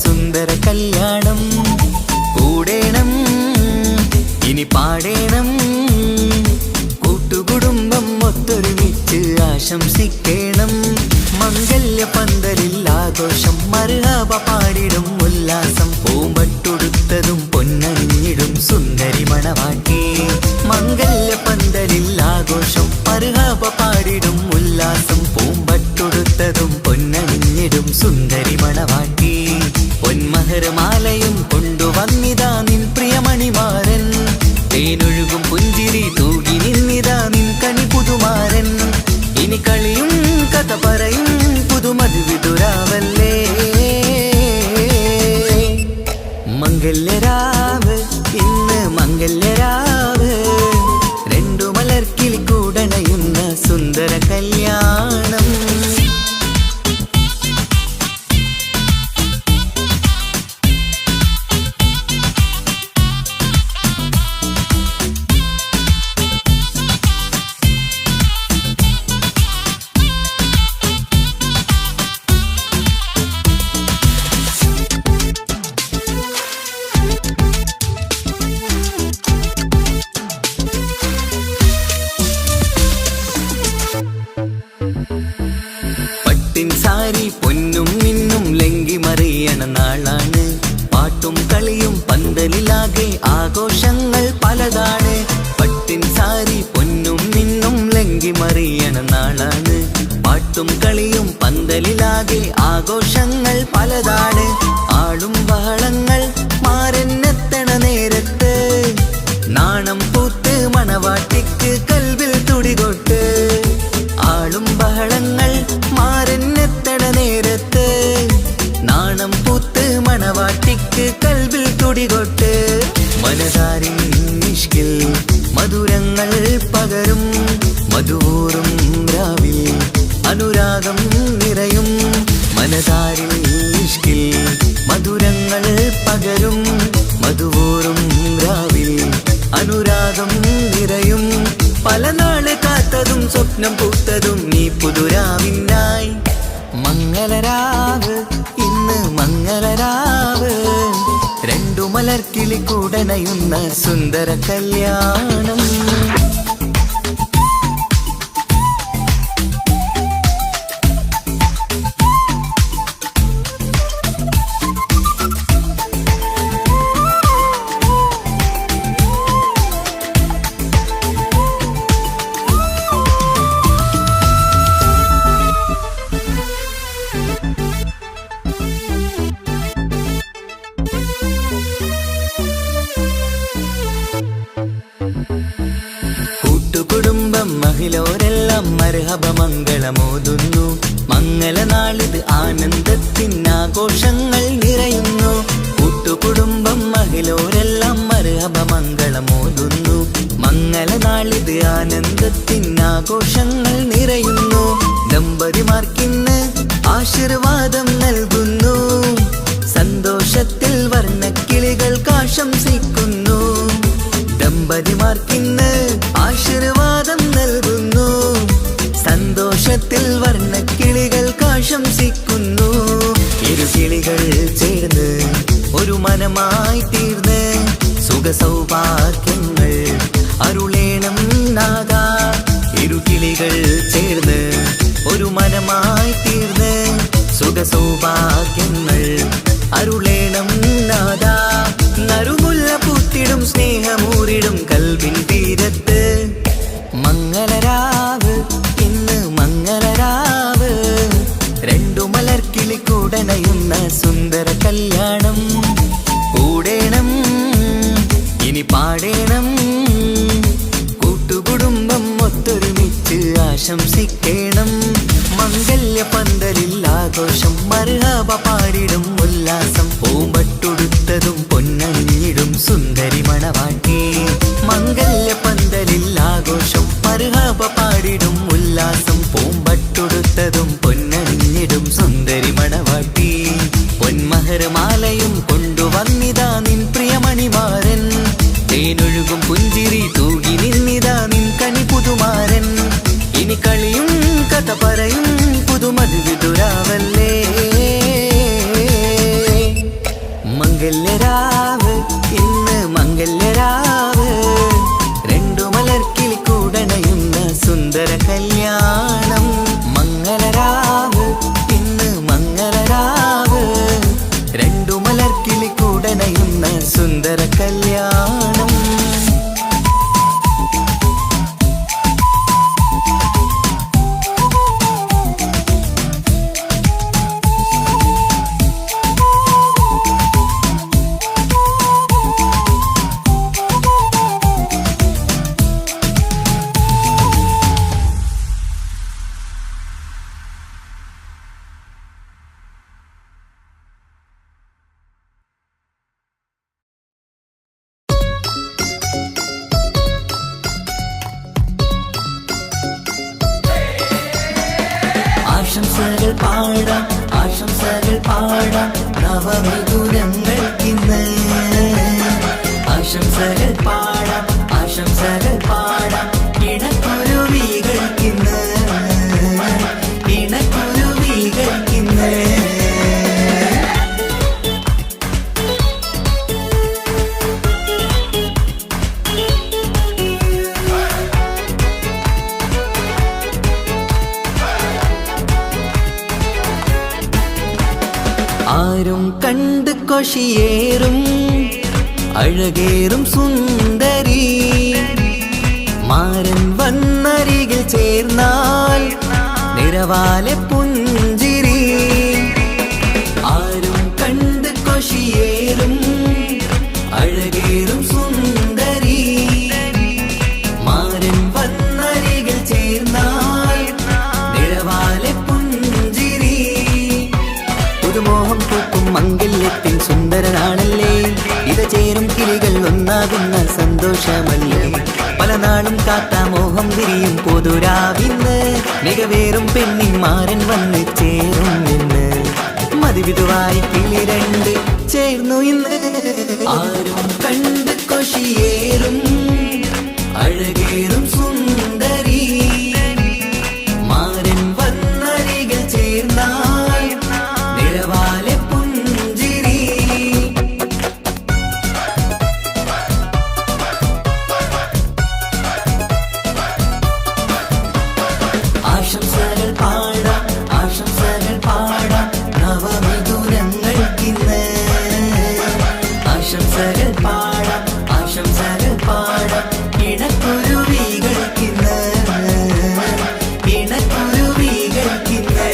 സുന്ദര കല്യാണം കൂടേണം ഇനി പാടേണം കൂട്ടുകുടുംബം ഒത്തൊരുമിച്ച് ആശംസിക്കണം മംഗല്യ പന്തലിൽ ആഘോഷം മർഹബ പാടിടും ഉല്ലാസം പൂമ്പട്ടൊടുത്തതും പൊന്നണിഞ്ഞിടും സുന്ദരി മണവാട്ടി മംഗല്യ പന്തലിൽ ആഘോഷം മർഹബ പാടിടും ഉല്ലാസം പൂമ്പട്ടൊടുത്തതും പൊന്നണിഞ്ഞിടും സുന്ദരി മണവാട്ടി പൊന്മഹരമാലയും കൊണ്ടുവന്നിതാ നിൻ പ്രിയമണിമാരൻ തേനൊഴുകും പുഞ്ചിരി തൂകി നിന്നിതാ നിൻ കണി പുതുമാരൻ ഇനി കളിയും കഥ പറയും പുതുമധുവിതുരാവല്ലേ മംഗല്യരാവ് ഇന്ന് മംഗല്യരാവ് രണ്ടു മലർക്കിളി കൂടണയുന്ന സുന്ദര കല്യാണം സാരി പൊന്നും മിന്നും ലങ്കി മറിയണ നാളാണ് പാട്ടും കളിയും പന്തലിലാകെ ആഘോഷങ്ങൾ പലതാണ് പട്ടിൻ സാരി പൊന്നും മിന്നും ലങ്കി മറിയണ നാളാണ് പാട്ടും കളിയും പന്തലിലാകെ ആഘോഷങ്ങൾ പലതാണ് ആളും ബഹളങ്ങൾ മാറന്നെത്തണ നേരത്ത് നാണം പൂത്ത് മണവാട്ടിക്ക് കൽവിൽ തുടികൊട്ട് ആളും ബഹളങ്ങൾ മാറന്നെത്തണ നേരത്ത് നാണം പൂത്ത് മണവാട്ടിക്ക് കൽവിൽ തുടികൊട്ട് മനതാരിൻ ഇഷ്കിൽ മധുരങ്ങൾ പകരും മധുവൂറും രാവിൽ അനുരാഗം നിറയും മനതാരിൻ ഇഷ്കിൽ മധുരങ്ങൾ പകരും മധുവൂറും രാവിൽ അനുരാഗം നിറയും പല നാള് കാത്തതും സ്വപ്നം പൂത്തതും നീ പുതുരാവിനായി മംഗളരാവ് ഇന്ന് മംഗളരാവ് രണ്ടു മലർക്കിളി കൂടണയുന്ന സുന്ദര കല്യാണം കൂട്ടുകുടുംബം മഹിളോരെല്ലാം മർഹബ മംഗളമോതുന്നു മംഗളനാളിത് ആനന്ദത്തിനാഘോഷങ്ങൾ നിറയുന്നു കൂട്ടുകുടുംബം മഹിളോരെല്ലാം മർഹബ മംഗളമോതുന്നു മംഗളനാളിത് ആനന്ദത്തിനാഘോഷങ്ങൾ നിറയുന്നു ദമ്പതിമാർക്കിന്ന് ആശീർവാദം നൽകുന്നു സന്തോഷത്തിൽ വർണ്ണക്കിളികൾ ആശംസിക്കുന്നു ദമ്പതിമാർക്കിന്ന് ആശീർവാദം നൽകുന്നു സന്തോഷത്തിൽ വർണ്ണക്കിളികൾ ആശംസിക്കുന്നു ഇരുകിളികൾ ചേർന്ന് ഒരു മനമായി തീർന്ന് സുഖസൗഭാഗ്യങ്ങൾ അരുളേണം നാഥ ഇരുകിളികൾ ചേർന്ന് ഒരു മനമായി തീർന്ന് സുഖസൗഭാഗ്യങ്ങൾ അരുളേണം നാഥ നറുമുല്ല പൂത്തിടും സ്നേഹമൂരിടും കൽവിൻ തീരത്ത് മംഗളരാവ് ഇന്ന് മംഗളരാവ് രണ്ടു മലർക്കിളി കൂടണയുന്ന സുന്ദര കല്യാണം കിളിപ്പാടേണം കൂട്ടുകുടുംബം ഒത്തൊരുമിച്ച് ആശംസിക്കണം. മംഗല്യ പന്തലിൽ ആഘോഷം മർഹബ പാടിടും ഉല്ലാസം. പൂമ്പട്ടുടുത്തതും പൊന്നണിഞ്ഞിടും സുന്ദരി മണവാട്ടി. മംഗല്യ പന്തലിൽ ആഘോഷം മർഹബ പാടിടും ഉല്ലാസം. പൂമ്പട്ടുടുത്തതും പൊന്നണിഞ്ഞിടും സുന്ദരി മണവാട്ടി. പൊന്മഹർമാലയും കൊണ്ടുവന്നിതാ നിൻ പ്രിയമണിമാരൻ. തേനൊഴുകും പുഞ്ചിരി തൂകി നിന്നിതാ നിൻ കനി പുതുമാരൻ. ഇനി കളിയും കഥ പറയും പുതുമധുവിതുരാവല്ലേ. മംഗല്യരാവ് ഇന്ന് മംഗല്യരാവ്. രണ്ടു മലർക്കിളി കൂടണയുന്ന സുന്ദര കല്യാണം. മംഗളരാവ് ഇന്ന് മംഗളരാവ്. രണ്ടു മലർക്കിളി കൂടണയുന്ന സുന്ദര കല്യാണം. ആശംസകൾ പാടാം ആശംസകൾ പാടാം നവമിഥുനങ്ങൾക്കിന്ന്. ആശംസകൾ പാടാം ആശംസകൾ പാടാം ഇണക്കുരുവികൾക്കിന്ന്. ഇണക്കുരുവികൾക്കിന്ന്. ആരും കണ്ട് കൊഷിയേറും അഴകേറും സുന്ദരി. മാരൻ വന്നരികിൽ ചേർന്നാൽ നിറവാലെ പുഞ്ചിരി. ആരും കണ്ട് കൊഷിയേറും അഴകേറും സുന്ദരി. മാരൻ വന്നരികിൽ ചേർന്നാൽ നിറവാലെ പുഞ്ചിരി. പുതുമോഹം പൂക്കും മംഗല്യത്തിൻ സുന്ദരനാണല്ലേ. ഇത ചേരും കിളികൾ ഒന്നാകുന്ന സന്തോഷമല്ലേ. പല നാളും കാത്ത മോഹം വിരിയും പൊതുരാവിന്ന്. മികവേറും പെണ്ണിന്മാരൻ വന്ന് ചേരും ഇന്ന്. മതിവിധുവായി കിളി രണ്ട് ചേർന്നു ഇന്ന്. ആരും കണ്ട് കൊഷിയേറും അഴകേറും സുന്ദരി. മാരൻ വന്നരികിൽ ചേർന്നാൽ നിറവാലെ പുഞ്ചിരി. ആശംസകൾ പാടാം ആശംസകൾ പാടാം നവമിഥുനങ്ങൾക്കിന്ന്. ആശംസകൾ പാടാം ആശംസകൾ പാടാം ഇണക്കുരുവികൾക്കിന്ന്. ഇണക്കുരുവികൾക്കിന്ന്.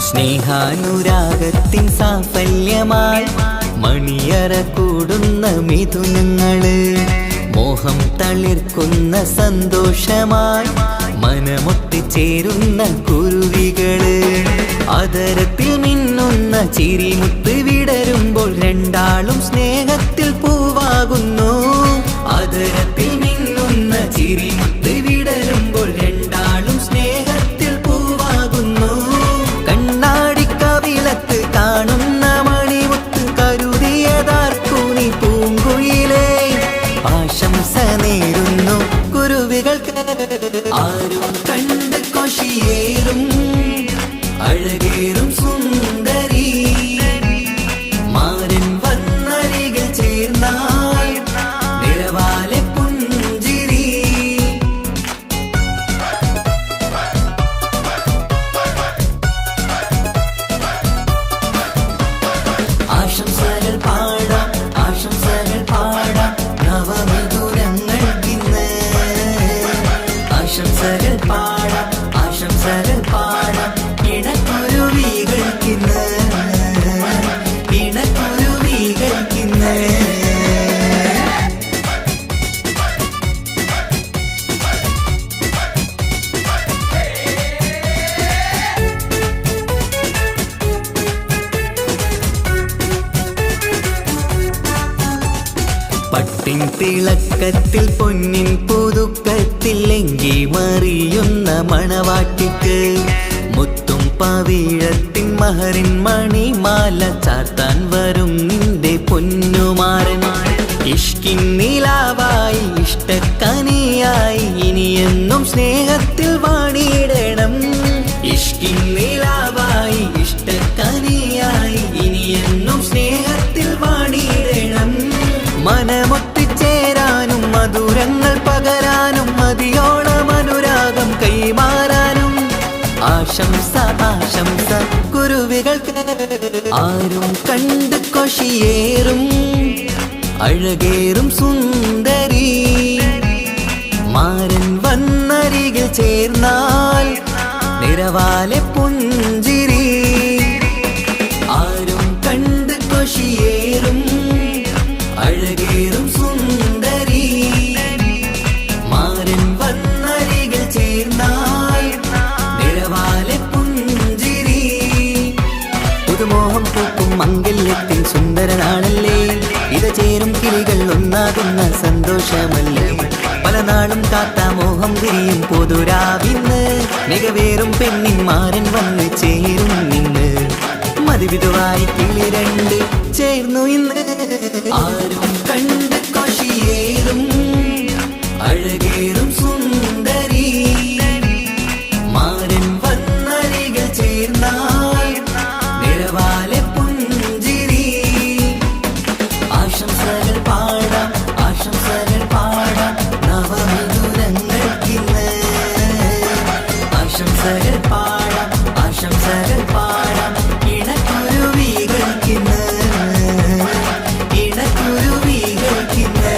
സ്നേഹാനുരാഗത്തിൻ സാഫല്യമായി മണിയറ കൂടുന്ന മിഥുനങ്ങള്. മോഹം തളിർക്കുന്ന സന്തോഷമായി മനമൊട്ടിച്ചേരുന്ന കുരുവികള്. അതരത്തിൽ മിന്നുന്ന ചിരിമുത്ത് വിടരുമ്പോൾ രണ്ടാളും സ്നേഹത്തിൽ പൂവാകുന്നു. അതരത്തിൽ മിന്നുന്ന ചിരിമുത്ത് വിടരുമ്പോൾ രണ്ടാളും സ്നേഹത്തിൽ പൂവാകുന്നു. കണ്ണാടിക്കവിളത്ത് കാണുന്ന മണിമുത്ത് കരുതിയതാർക്കു നീ പൂങ്കുയിലേ. ആശംസ നേരുന്നു കുരുവികൾക്ക്. ആരും കണ്ട് കൊഷിയേറും അഴകേറും സുന്ദരി. പൊന്നിൻ തിളക്കത്തിൽ പൊന്നിൻ പുതുക്കത്തിൽ എങ്കി മറിയുന്ന മണവാട്ടിക്ക് മുത്തും പവിഴത്തിൻ മഹറിൻ മണിമാല ചാർത്താൻ വരും നിന്റെ പൊന്നുമാരൻ. ഇഷ്കിൻ നിലാവായി ഇഷ്ടക്കനിയായി ഇനിയെന്നും സ്നേഹത്തിൽ വാണിയിടണം. ഇഷ്കിൻ നിലാവായി ഇഷ്ടക്കനിയായി ഇനിയെന്നും സ്നേഹത്തിൽ വാണിയിടണം. മനമൊത്തിച്ചേരാനും മധുരങ്ങൾ പകരാനും മതിയോളം അനുരാഗം കൈമാറാനും ആശംസ ആശംസ കുരുവികൾക്ക്. ആരും കണ്ട് കൊഷിയേറും അഴകേറും സുന്ദരി മാരൻ വന്നരികിൽ ചേർന്നാൽ നിറവാലെ പുഞ്ചിരി. ആരും കണ്ട് കൊഷിയേറും അഴകേറും സുന്ദരി മാരൻ വന്നരികിൽ ചേർന്നാൽ നിറവാലെ പുഞ്ചിരി. പുതുമോഹം പൂക്കും മംഗല്യത്തിൻ സുന്ദരനാണല്ലേ, ഇത് ചേരും കിളികൾ ഒന്നാകുന്ന സന്തോഷമല്ലേ. പല നാളും കാത്ത മോഹം തിരിയും പൊതുരാവിന്ന് മികവേറും പെണ്ണിൻ മാരൻ വന്ന് ചേരും നിന്ന്. മതിവിധുവായി കിളി രണ്ട് ചേർന്നു ഇന്ന്. ആരും കണ്ട് കൊഷിയേറും അഴകേറും സുന്ദരി മാരൻ വന്നരികിൽ ചേർന്നാൽ നിറവാലെ പുഞ്ചിരി. ആശംസകൾ പാടാം ആശംസകൾ പാടാം നവമധുരങ്ങൾക്കിന്ന്. ആശംസകൾ പാടാം ആശംസകൾ പാടാം ഇണക്കുരുവികൾക്കിന്ന് ഇണക്കുരുവികൾക്കിന്ന്.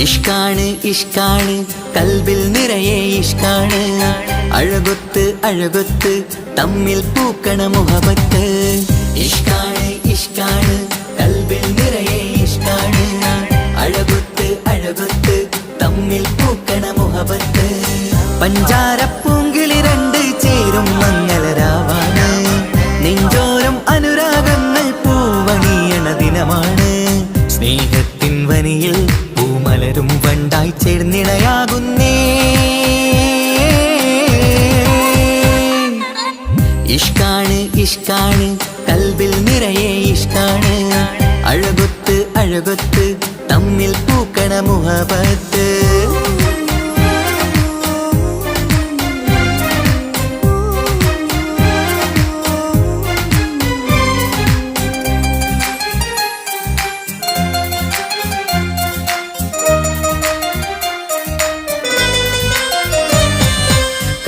ഇഷ്കാണ് ഇഷ്കാണ് കൽബിൽ നിറയെ ഇഷ്കാണ്. അഴകൊത്ത് അഴകൊത്ത് തമ്മിൽ പൂക്കണ മുഹബത്ത്. ഇഷ്കാണ് ഇഷ്കാണ് കൽബിൽ നിറയെ ഇഷ്കാണ്. അഴകൊത്ത് അഴകൊത്ത് തമ്മിൽ പൂക്കണ മുഹബത്ത്. പഞ്ചാരപ്പൂങ്കിളി രണ്ട് ചേരും മംഗളരാവാണ്. നെഞ്ചോരം അനുരാഗങ്ങൾ പൂവണിയണ ദിനമാണ്. സ്നേഹത്തിൻ വനിയിൽ പൂമലരും വണ്ടായി ചേർന്നിണയാകുന്നേ. ഇഷ്കാണ് ഇഷ്കാണ് കൽബിൽ നിറയെ ഇഷ്കാണ്. അഴകൊത്ത് അഴകൊത്ത് തമ്മിൽ പൂക്കണ മുഹബത്ത്.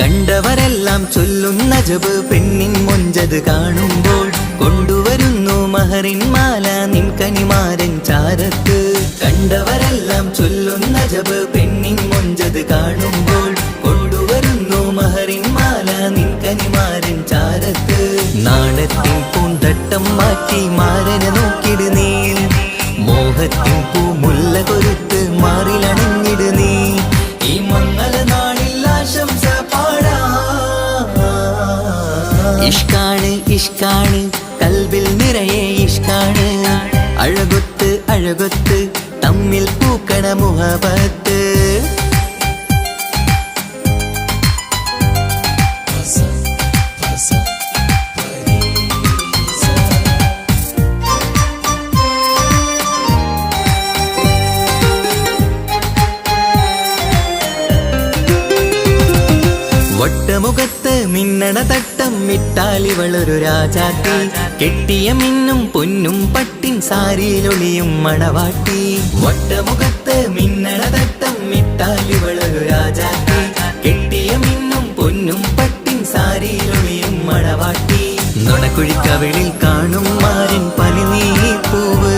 കണ്ടവരെല്ലാം ചൊല്ലുന്ന ജബ് പെണ്ണിൻ മൊഞ്ചത് കാണുമ്പോൾ. കൊണ്ടുവരുന്നു മഹറിൻ മാല നിൻ കനിമാരൻ ചാരത്ത്. കണ്ടവരെല്ലാം ചൊല്ലുന്ന ജബ് പെണ്ണിൻ മൊഞ്ചത് കാണുമ്പോൾ. കൊണ്ടുവരുന്നു മഹറിൻ മാല നിൻ കനിമാരൻ ചാരത്ത്. നാണത്തിൻ പൂന്തട്ടം മാറ്റി മാരനെ നോക്കിട് നീ. മോഹത്തിൻ പൂമുല്ല കൊരുത്ത് മാറിലണിഞ്ഞിട് നീ. ഈ മംഗള നാളിൽ ആശംസ പാടാ. ഇഷ്കാണ് ഇഷ്കാണ് കൽബിൽ നിറയെ ഇഷ്കാണ്. അഴകൊത്ത് അഴകൊത്ത് തമ്മിൽ പൂക്കണ മുഹബത്ത്. വട്ടമുഖത്ത് മിന്നണ തട്ടം മിട്ടാലിവളൊരു രാജാത്തി. കെട്ടിയ മിന്നും പൊന്നും പട്ടിൻ സാരിയിലൊളിയും മണവാട്ടി. വട്ടമുഖത്ത് മിന്നണ തട്ടം മിട്ടാലിവളൊരു രാജാത്തി. കെട്ടിയ മിന്നും പൊന്നും പട്ടിൻ സാരി കുഴിക്കവിളിൽ കാണും മാരൻ പനിനീർപ്പൂവ്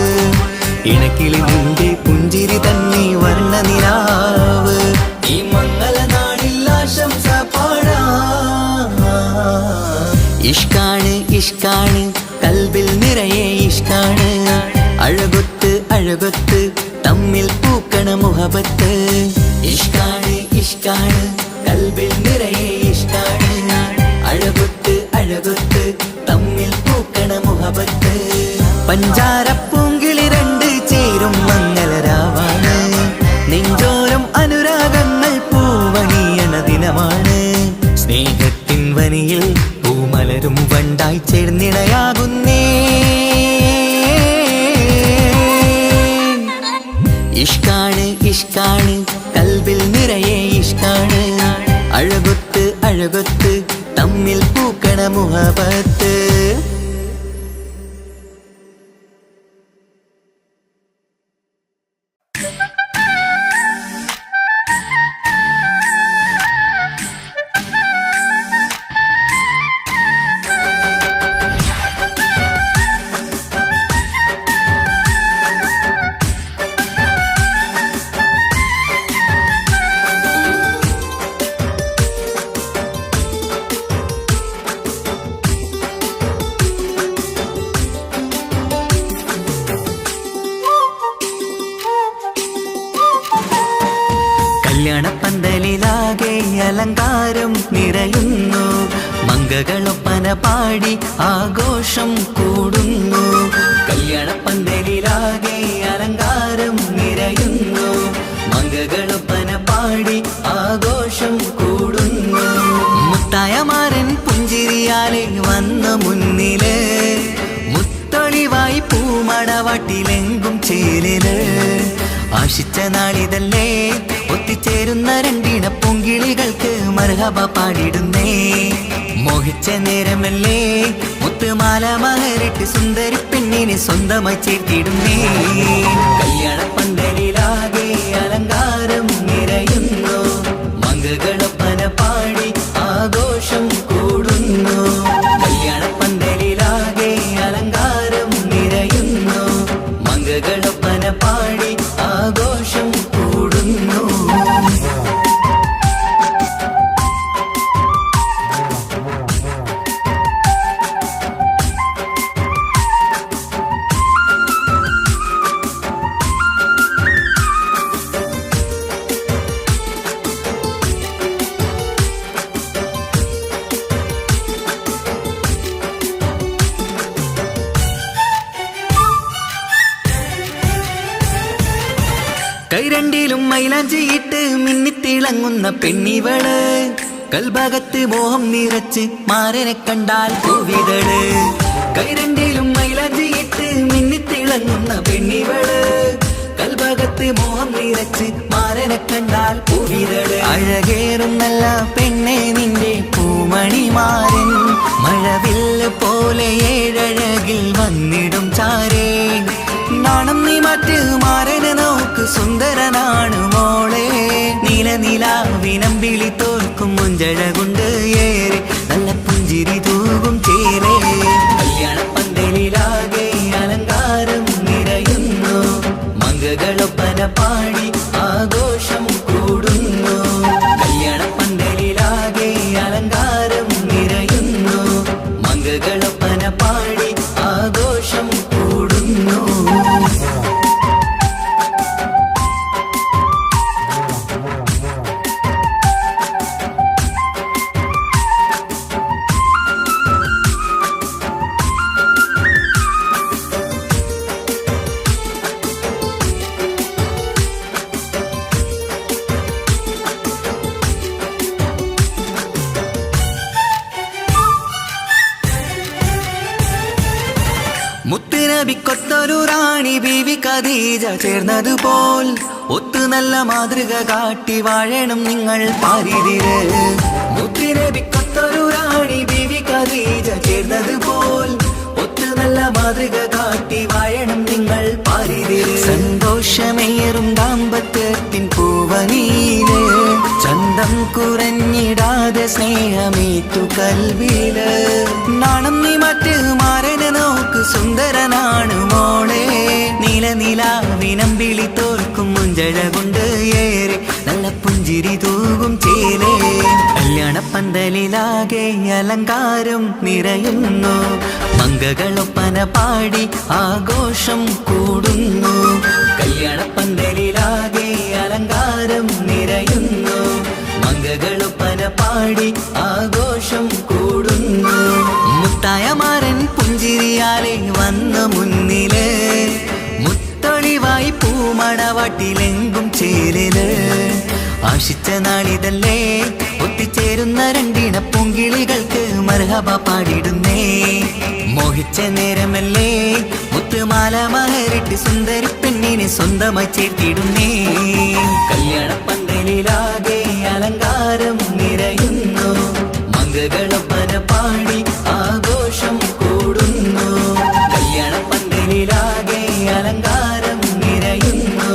ഇണക്കിളി നിന്റെ പുഞ്ചിരി തന്നെ വർണ്ണ നിലാവ് ഈ മംഗള നാടിൽ ആശംസ പാടാം ഇഷ്കാണ് ഇഷ്കാണ് കൽബിൽ നിറയെ ഇഷ്കാണ് അഴകൊത്ത് അഴകൊത്ത് തമ്മിൽ പൂക്കണ മുഹബത്ത് ഇഷ്കാണ് ഇഷ്കാണ് കൽബിൽ നിറയെ ഇഷ്കാണ് അഴകൊത്ത് അഴകൊത്ത് തമ്മിൽ പൂക്കണ മുഹബത്ത് പഞ്ചാരപ്പൂങ്കിളി രണ്ട് ചേരും മംഗളരാവാണ് നെഞ്ചോരം അനുരാഗങ്ങൾ പൂവണിയണ ദിനമാണ് സ്നേഹത്തിൻ വനിയിൽ പൂമലരും വണ്ടായി ചേർന്നിണയാകുന്നേ ഇഷ്കാണ് ഇഷ്കാണ് കൽബിൽ നിറയെ ഇഷ്കാണ് അഴകൊത്ത് അഴകൊത്ത് തമ്മിൽ പൂക്കണ മുഹബത്ത് കല്യാണപ്പന്തലിലാകെ അലങ്കാരം നിറയുന്നു മംഗളൊപ്പന പാടി ആഘോഷം കൂടുന്നു കല്യാണപ്പന്തലിലാകെ അലങ്കാരം നിറയുന്നു മംഗളൊപ്പന പാടി ആഘോഷം കൂടുന്നു മുത്തായ മാരൻ പുഞ്ചിരിയാലെ വന്ന മുന്നില് മുത്തൊളിവായി പൂമടവാട്ടിലെങ്കും ചേലില് ആശിച്ച നാളിതല്ലേ ഒത്തിച്ചേരുന്ന രണ്ടിണ പൊങ്കിളികൾക്ക് മർഹബ പാടിടുന്നേ മോഹിച്ച നേരമല്ലേ മുത്തുമാല മഹരിട്ട് സുന്ദരി പെണ്ണിനെ സ്വന്തമായി ചേർത്തിടുന്നേ കല്യാണപ്പന്തലിലാകെ അലങ്കാരം നിറയുന്നു മംഗളൊപ്പന പാടി ആഘോഷം കൂടുന്നു കല്യാണപ്പന്തലിലാകെ അലങ്കാരം നിറയുന്നു മംഗളൊപ്പന പാടി ആഘോഷം കൂടുന്നു കൈരണ്ടിലും മൈലാഞ്ചിയിട്ട് മിന്നിത്തിളങ്ങുന്ന പെണ്ണിവള് കൽഭാഗത്ത് മോഹം നിറച്ച് മാരനെ കണ്ടാൽ പൂവിതള് കൈരണ്ടിലും മൈലാഞ്ചിയിട്ട് മിന്നിത്തിളങ്ങുന്ന പെണ്ണിവള് കൽഭാഗത്ത് മോഹം നിറച്ച് മാരനെ കണ്ടാൽ പൂവിതള് അഴകേറും നല്ല പെണ്ണെ നിന്റെ പൂമണിമാരൻ മഴവില്ല് പോലെ ഏഴഴകിൽ വന്നിടും ചാരേ നാണം നീ മറ്റ് മാരനെ നോക്ക് സുന്ദരനാണ് മോളെ നീലനിലാവിനം വിളി തോൽക്കും മുഞ്ചഴകൊണ്ട് ഏറെ നല്ല പുഞ്ചിരി തൂകും ചേരേ കല്യാണപ്പന്തലിലാകെ അലങ്കാരം നിറയുന്നു മംഗളൊപ്പന പാടി ആഘോഷം കൂടുന്നു കല്യാണപ്പന്തലിലാകെ അലങ്കാരം നിറയുന്നു മംഗളൊപ്പന പാടി ആഘോഷം കൂടുന്നു മുത്തുനബിക്കൊത്തൊരു റാണി ബീവി ഖദീജ ചേർന്നതുപോൽ ഒത്തു നല്ല മാതൃക കാട്ടി വാഴണം നിങ്ങൾ പാരിതിര് മുത്തുനബിക്കൊത്തൊരു റാണി ബീവി ഖദീജ ചേർന്നതുപോൽ ഒത്തു നല്ല മാതൃക കാട്ടി വാഴണം നിങ്ങൾ പാരിതിരെ. സന്തോഷമേറും ദാമ്പത്യത്തിൻ പൂവനീല് ചന്തം കുറഞ്ഞിടാതെ സ്നേഹമേറ്റു കൽവില്. നാണം നീ മറ്റ് മാരനെ നോക്ക് സുന്ദരനാണ് മോളെ. നിലനിലാവിനമ്പിളി തോൽക്കും മുഞ്ചഴ കൊണ്ട് ഏറെ നല്ല പുഞ്ചിരി തൂകും ചേലേ. കല്യാണപ്പന്തലിലാകെ അലങ്കാരം നിറയുന്നു. മംഗകളൊപ്പന പാടി ആഘോഷം കൂടുന്നു. കല്യാണപ്പന്തലിലാകെ അലങ്കാരം നിറയുന്നു. മംഗകളൊപ്പന പാടി ആഘോഷം കൂടുന്നു. മുത്തായ മാരൻ പുഞ്ചിരിയാലെ വന്ന മുന്നില് മുത്തൊളിവായി പൂമണവാട്ടിലെങ്കും ചേരല്. ആശിച്ച നാളിതല്ലേ ഒത്തിച്ചേരുന്ന രണ്ടിണ പൂങ്കിളികൾക്ക് മർഹബ പാടിടുന്നേ. മോഹിച്ച നേരമല്ലേ മുത്തുമാല മഹരിട്ട് സുന്ദരി പെണ്ണിനെ സ്വന്തമായി ചേർത്തിടുന്നേ. കല്യാണപ്പന്തലിലാകെ അലങ്കാരം നിറയുന്നു. മംഗകളൊപ്പന പാടി ആഘോഷം കൂടുന്നു. കല്യാണപ്പന്തലിലാകെ അലങ്കാരം നിറയുന്നു.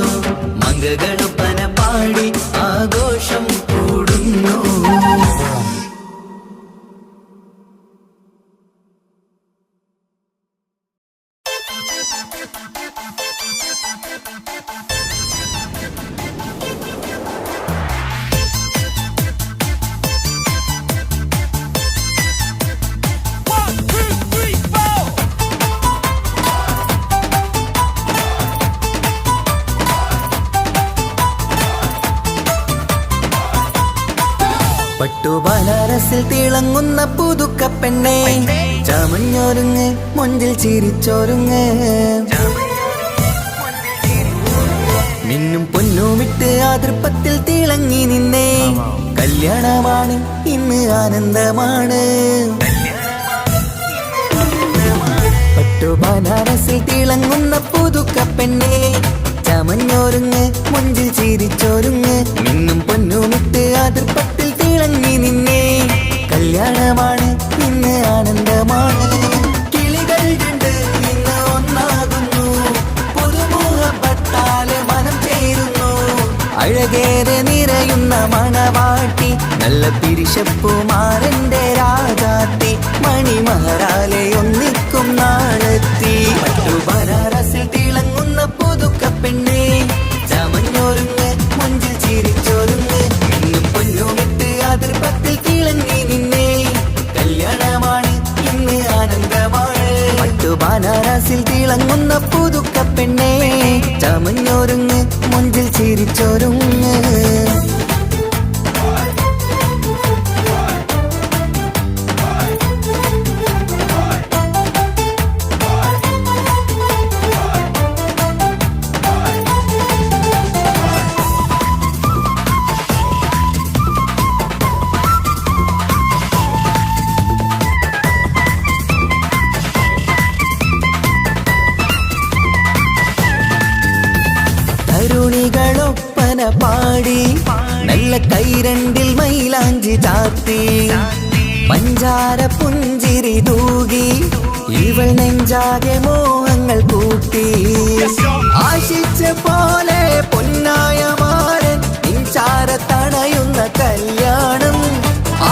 മംഗകളൊപ്പന പാടി ആഘോഷം കൂടുന്നു. പട്ടുബനാറസിൽ തിളങ്ങുന്ന പുതുക്ക പെണ്ണെ ചമഞ്ഞൊരുങ്ങ് മുഞ്ചിൽ ചിരിച്ചൊരുങ്ങ്. മിന്നും പൊന്നുമിട്ട് ആതൃപ്പത്തിൽ തിളങ്ങി നിന്നേ. കല്യാണമാണ് ഇന്ന് ആനന്ദമാണ്. പട്ടുബനാറസിൽ തിളങ്ങുന്ന പുതുക്ക പെണ്ണെ ചമഞ്ഞൊരുങ്ങ് മുഞ്ചിൽ ചിരിച്ചൊരുങ്ങ്. മിന്നും പൊന്നുമിട്ട് ആതൃപ്പത്തിൽ തിളങ്ങി നിന്നേ. കല്യാണമാണ് ഇന്ന് ആനന്ദമാണ്. കിളികൾ കണ്ട് ഇന്ന് ഒന്നാകുന്നു. പുതുമുഖപ്പെട്ടാല് മനം ചേരുന്നു. അഴകേറെ നിറയുന്ന മണവാട്ടി നല്ല പിരിശപ്പുമാരന്റെ രാജാത്തി. മണിമഹറാലെ ഒന്നിക്കും നാളെത്തി. പട്ടുബനാറസിൽ തിളങ്ങുന്ന പുതുക്ക പെണ്ണെ ചമഞ്ഞൊരുങ്ങ് മുഞ്ചിൽ ചിരിച്ചൊരുങ്ങ്. ഇന്നും പൊന്നുമിട്ട് അതിർപ്പത്തിൽ തിളങ്ങി നിന്നേ. കല്യാണമാണ് ഇന്ന് ആനന്ദമാണ്. പട്ടുബനാറസിൽ തിളങ്ങുന്ന പുതുക്ക പെണ്ണെ ചമഞ്ഞൊരുങ്ങ് മുഞ്ചിൽ ചിരിച്ചൊരുങ്ങ്. തരുണികളൊപ്പന പാടി നല്ല കൈരണ്ടിൽ മൈലാഞ്ചി ചാർത്തി. പഞ്ചാര പുഞ്ചിരി തൂകി ഇവൾ നെഞ്ചാകെ മോഹങ്ങൾ കൂട്ടി. ആശിച്ച പോലെ പൊന്നായ മാരൻ നിൻചാര തണയുന്ന കല്യാണം.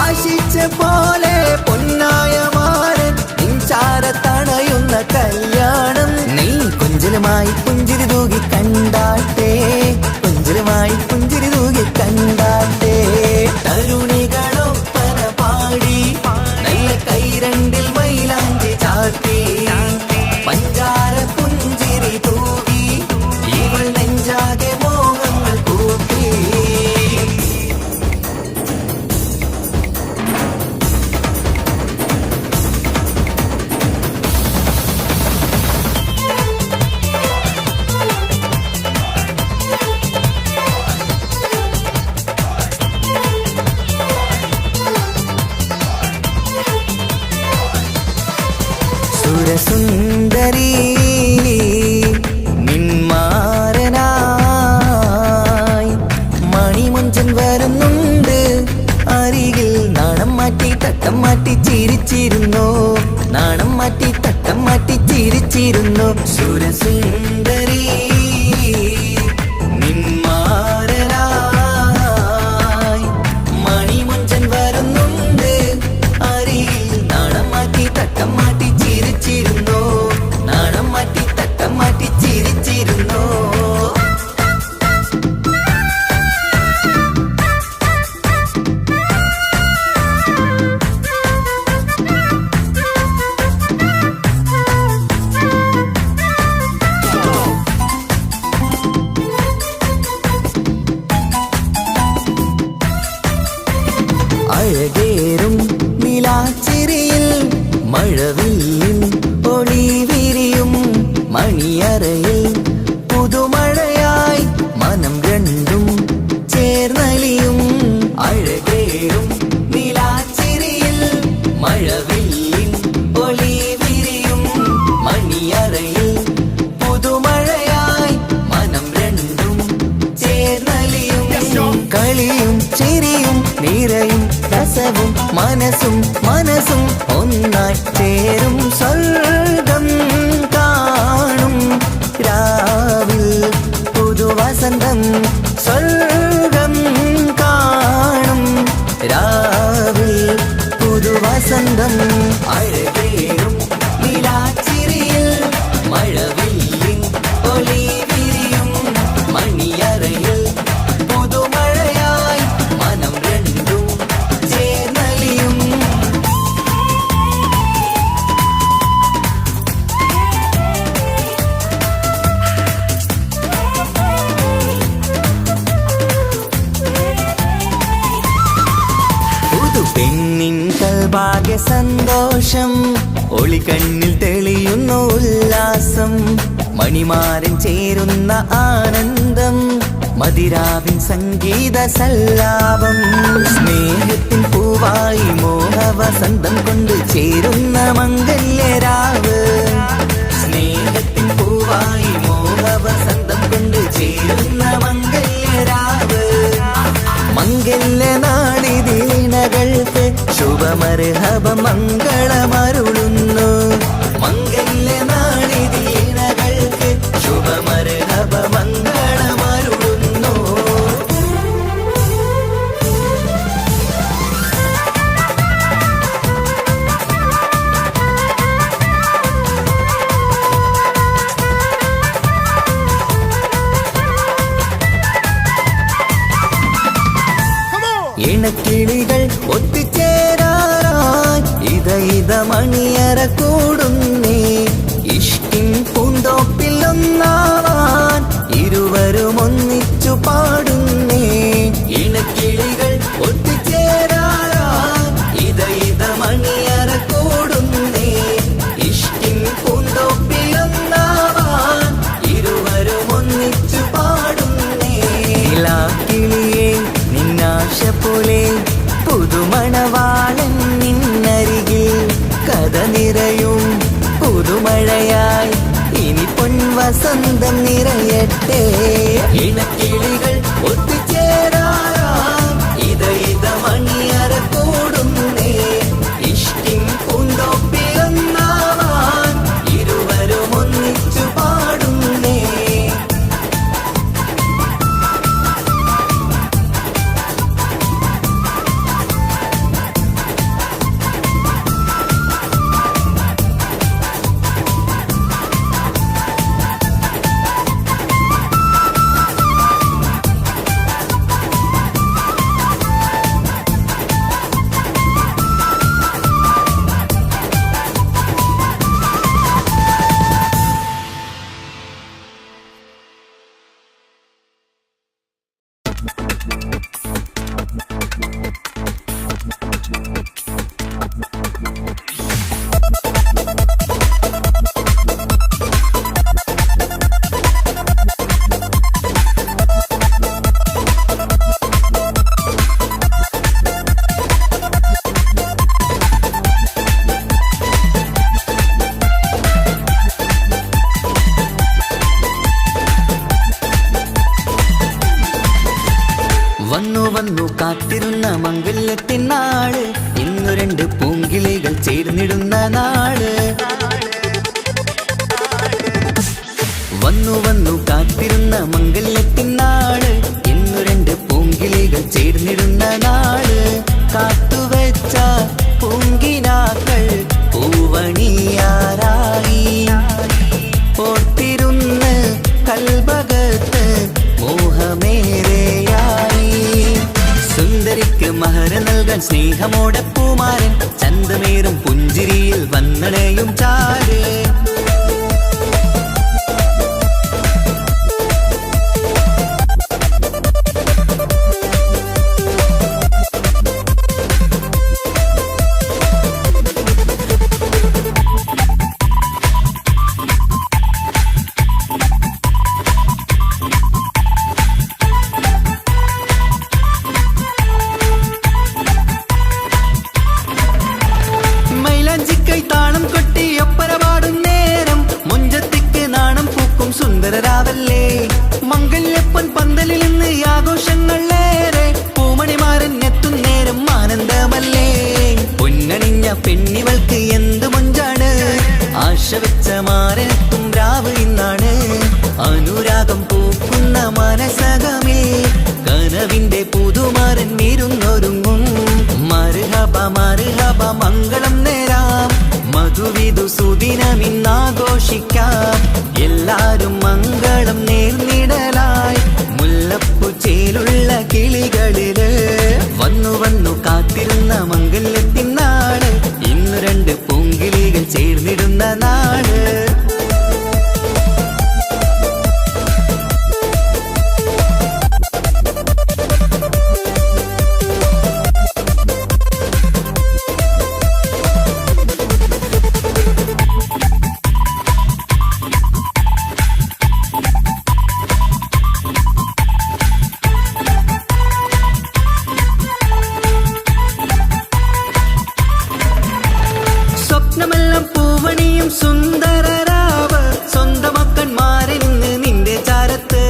ആശിച്ച പോലെ പൊന്നായ മാരൻ നിൻചാര തണയുന്ന കല്യാണം. നീ കൊഞ്ചലുമായി പുഞ്ചിരി തൂകി കണ്ടാട്ടെ. കൊഞ്ചലുമായി പുഞ്ചിരി തൂകി കണ്ടാട്ടെ. തരുണികളൊപ്പന പാടി നല്ല കൈരണ്ടിൽ മൈലാഞ്ചി ചാർത്തി. പഞ്ചാര പുഞ്ചിരി തൂകി ഇവൾ നെഞ്ചാകെ മോഹങ്ങൾ കൂട്ടി. സുരസുന്ദരി നിന്മാരനായി മണിമുഞ്ചൻ വരുന്നുണ്ട് അരികിൽ. നാണം മാറ്റി തട്ടം മാറ്റി ചിരിച്ചിരുന്നു. നാണം മാറ്റി തട്ടം മാറ്റി സുരസുന്ദരി നിന്മാരനായി മണിമുഞ്ചൻ വരുന്നുണ്ട് അരിയിൽ. നാണം മാറ്റി തട്ടം മാറ്റി ചിരിച്ചിരുന്നോ, നാണം മാറ്റി തട്ടം മാറ്റി ചിരിച്ചിരുന്നോ. അഴകേറും നിലാച്ചിരിയിൽ മഴവില്ലിൻ ഒളി വിരിയും. മണിയറയിൽ പുതുമഴയായി മനം രണ്ടും ചേർന്നലിയും. അഴകേറും നിലാച്ചിരിയിൽ മഴവില്ലിൻ ഒളി വിരിയും. മണിയറയിൽ പുതുമഴയായി മനം രണ്ടും ചേർന്നലിയും. കളിയും ചിരിയും നിറയും രസവും മനസ്സും മനസ്സും ഒന്നായി ചേരും. സ്വർഗം കാണും രാവിൽ പുതുവസന്തം. സ്വർഗം കാണും രാവിൽ പുതുവസന്തം. അഴകേറും നിലാച്ചിരിയിൽ മഴവില്ലിൻ ഒളി വിരിയും. മണിയറയിൽ പുതുമഴയായി മനം രണ്ടും ചേർന്നലിയും. പുതു പെണ്ണിൻ കൽഭാഗ്യ സന്തോഷം, ഒളിക്കണ്ണിൽ തെളിയുന്നു ഉല്ലാസം. മണിമാരൻ ചേരുന്ന ആനന്ദം, മതിരാവിൻ സംഗീത സല്ലാപം. സ്നേഹത്തിൻ പൂവായി മോഹവസന്തം കൊണ്ട് ചേരുന്ന മംഗല്യരാവ്. സ്നേഹത്തിൻ പൂവായി മോഹവസന്തം കൊണ്ട് ചേരുന്ന മംഗല്യരാവ്. മംഗല്യനാളിതീണകൾക്ക് ശുഭമർഹബ മംഗളമരുളുന്നു. മംഗല്യനാളിതീണകൾക്ക് ശുഭമർഹബ മംഗളമരുളുന്നു. ഇണക്കിളികൾ ഒത്തുചേരാറായി ഇത മണിയറ കൂടുന്നേ. ഇഷ്കിൻ പൂന്തോപ്പിൽ ഒന്നാവാൻ ഇരുവരും ഒന്നിച്ചു പാടുന്നേ. ഇണക്കിളികൾ ഒത്തുചേരാറായി ഇത മണിയറ കൂടുന്നേ. ഇഷ്കിൻ പൂന്തോപ്പിൽ ഒന്നാവാൻ ഇരുവരും ഒന്നിച്ചു പാടുന്നേ. കിളിയേ നിന്നാശ പോലെ പുതുമണവാളൻ നിന്നരികിൽ കഥ നിറയും പുതുമഴയായി ഇനി പൊൻവസന്തം നിറയട്ടെ. ഇണക്കിളികൾ ഒത്തുചേരാറാം ഇത മണിയറ കൂടുന്നേ. ഇഷ്കിൻ പൂന്തോപ്പിൽ ഒന്നാവാൻ ഇരുവരും ഒന്നിച്ചു പാടുന്നേ. വന്നു കാത്തിരുന്ന മംഗല്യത്തിൻ നാള്, ഇന്നു രണ്ട് പൂങ്കിളികൾ ചേർന്നിടുന്ന നാള്. വന്നു വന്നു കാത്തിരുന്ന മംഗല്യത്തിൻ നാള്, ഇന്നു രണ്ട് പൂങ്കിളികൾ ചേർന്നിടുന്ന നാള്. കാത്തുവെച്ച പൂങ്കിനാക്കൾ പൂവണിയാറായി, ഓർത്തിരുന്ന് കൽബകത്ത് മോഹമേറെയായി. സുന്ദരിക്ക് മഹർ നൽകാൻ സ്നേഹമോടെ പൂമാരൻ, ചന്തമേറും പുഞ്ചിരിയിൽ വന്നണയും ചാര്. താളം കൊട്ടി ഒപ്പരപാടും നേരം, മുഞ്ചത്തിക്ക് നാണം പൂക്കും സുന്ദരരാവല്ലേ. മംഗല്യപ്പൻ പന്തലിൽ നിന്ന് ആഘോഷങ്ങളേറെ, പൂമണിമാരൻ എത്തും നേരം ആനന്ദമല്ലേ. പൊന്നണിഞ്ഞ പെണ്ണിവൾക്ക് എന്ത് മൊഞ്ചാണ്, ആശ വെച്ച മാരനെത്തും രാവ് ഇന്നാണ്. അനുരാഗം പൂക്കുന്ന മനസകമേ, കനവിന്റെ പുതുമാരൻ ഇരുന്നൊരുങ്ങും. മർഹബ മർഹബ മംഗളം നേരാം, മധുവിധു സുദിനമിന്നാഘോഷിക്കാം. എല്ലാരും മംഗളം നേർന്നിടലായി, മുല്ലപ്പൂ ചേലുള്ള കിളികളില്. വന്നു വന്നു കാത്തിരുന്ന മംഗല്യത്തിൻ നാള്, ഇന്നു രണ്ട് പൂങ്കിളികൾ ചേർന്നിടുന്ന നാള്. സ്വപ്നമെല്ലാം പൂവണിയും സുന്ദരരാവ്, സ്വന്തമക്കന്മാരിൽ നിന്ന് നിന്റെ ചാരത്ത്.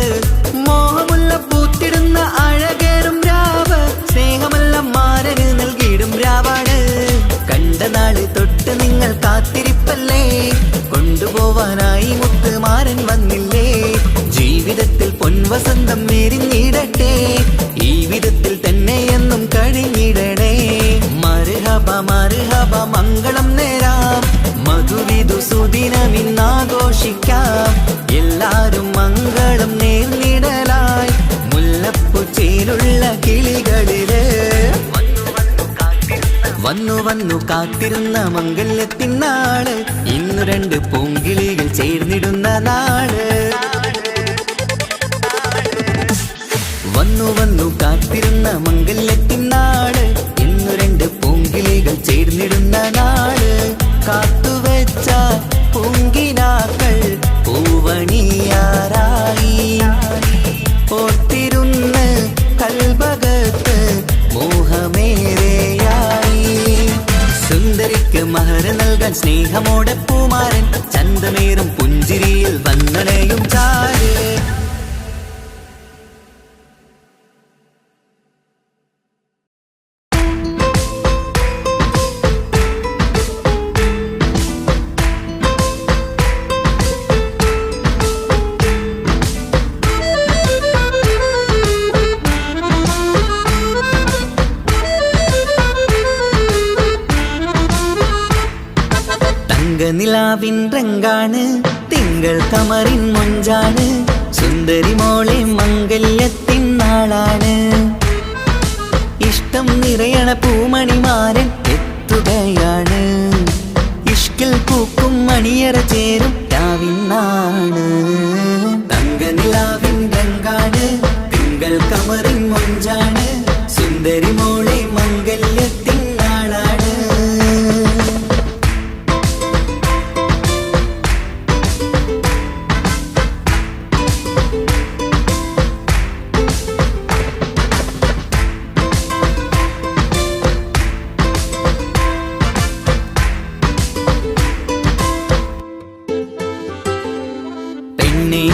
മോഹമുള്ള പൂത്തിടുന്ന അഴകേറും രാവ്, സ്നേഹമെല്ലാം മാരന് നൽകിയിടും രാവാണ്. കണ്ട നാള് തൊട്ട് നിങ്ങൾ കാത്തിരിപ്പല്ലേ, കൊണ്ടുപോവാനായി മുത്തുമാരൻ വന്നില്ലേ. ജീവിതത്തിൽ പൊൻവസന്തം എരിഞ്ഞിടട്ടെ, ഈ വിധത്തിൽ തന്നെ എന്നും കഴിഞ്ഞിടണേ. മർഹബ മർഹബ മംഗളം നേരാം, മധുവിധു സുദിനമിന്നാഘോഷിക്കാം. എല്ലാരും മംഗളം നേർന്നിടലായി, മുല്ലപ്പൂ ചേലുള്ള കിളികളില്. വന്നു വന്നു കാത്തിരുന്ന മംഗല്യത്തിൻ നാള്, ഇന്നു രണ്ട് പൂങ്കിളികൾ ചേർന്നിടുന്ന നാള്. വന്നു വന്നു കാത്തിരുന്ന മംഗല്യത്തിൻ നാള്, ഇന്നു രണ്ട് പൂങ്കിളികൾ ചേർന്നിടുന്ന നാള്. കാത്തുവെച്ച പൂങ്കിനാക്കൾ പൂവണിയാറായി, ഓർത്തിരുന്ന് കൽബകത്ത് മോഹമേറെയായി. സുന്ദരിക്ക് മഹർ നൽകാൻ സ്നേഹമോടെ പൂമാരൻ, ചന്തമേറും പുഞ്ചിരിയിൽ വന്നണയും ചാര്. നിലാവിൻ രംഗാണ്, തിങ്കൾ കമറിൻ മൊഞ്ചാണ്, സുന്ദരി മോളെ മംഗല്യത്തിൻ നാളാണ്. ഇഷ്ടം നിറയണ പൂമണിമാരൻ എത്തുകയാണ്, ഇഷ്കിൽ പൂക്കും മണിയറ ചേരും രാവിനാണ്. തങ്ക നിലാവിൻ രംഗാണ്, തിങ്കൾ കമറിൻ മൊഞ്ചാണ്, സുന്ദരി മോളെ മംഗല്യത്തിൻ നാളാണ്.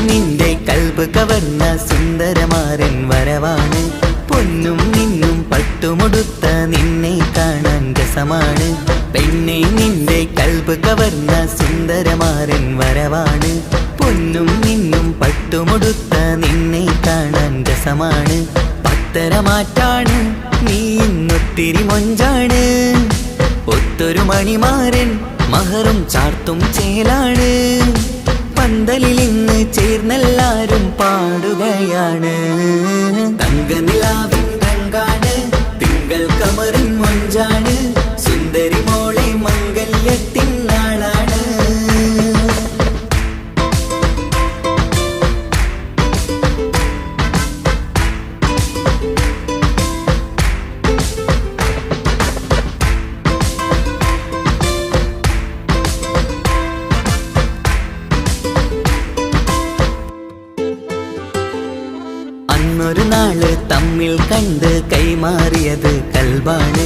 നിന്റെ കൽബ് കവർന്ന സുന്ദരമാരൻ വരവാണ്, പൊന്നും നിന്നും പട്ടുമുടുത്ത നിന്നെ കാണാൻ രസമാണ്. പെണ്ണെ നിന്റെ കൽബ് കവർന്ന സുന്ദരമാരൻ വരവാണ്, പൊന്നും നിന്നും നിന്നെ കാണാൻ രസമാണ്, പത്തരമാറ്റാണ് നീ ഇന്നൊത്തിരി മൊഞ്ചാണ്. ഒത്തൊരു മണിമാരൻ മഹറും ചാർത്തും ചേലാണ്, പന്തലിൽ ഇന്ന് ചേർന്നെല്ലാരും പാടുകയാണ്. തങ്കനിലാവിൻ രംഗാണ്, തിങ്കൾ കമറിൻ മൊഞ്ചാണ്, സുന്ദരി മോളെ മംഗല്യത്തിൻ നാളാണ്. അന്നൊരു നാള് തമ്മിൽ കണ്ട് കൈമാറിയത് കൽബാണ്,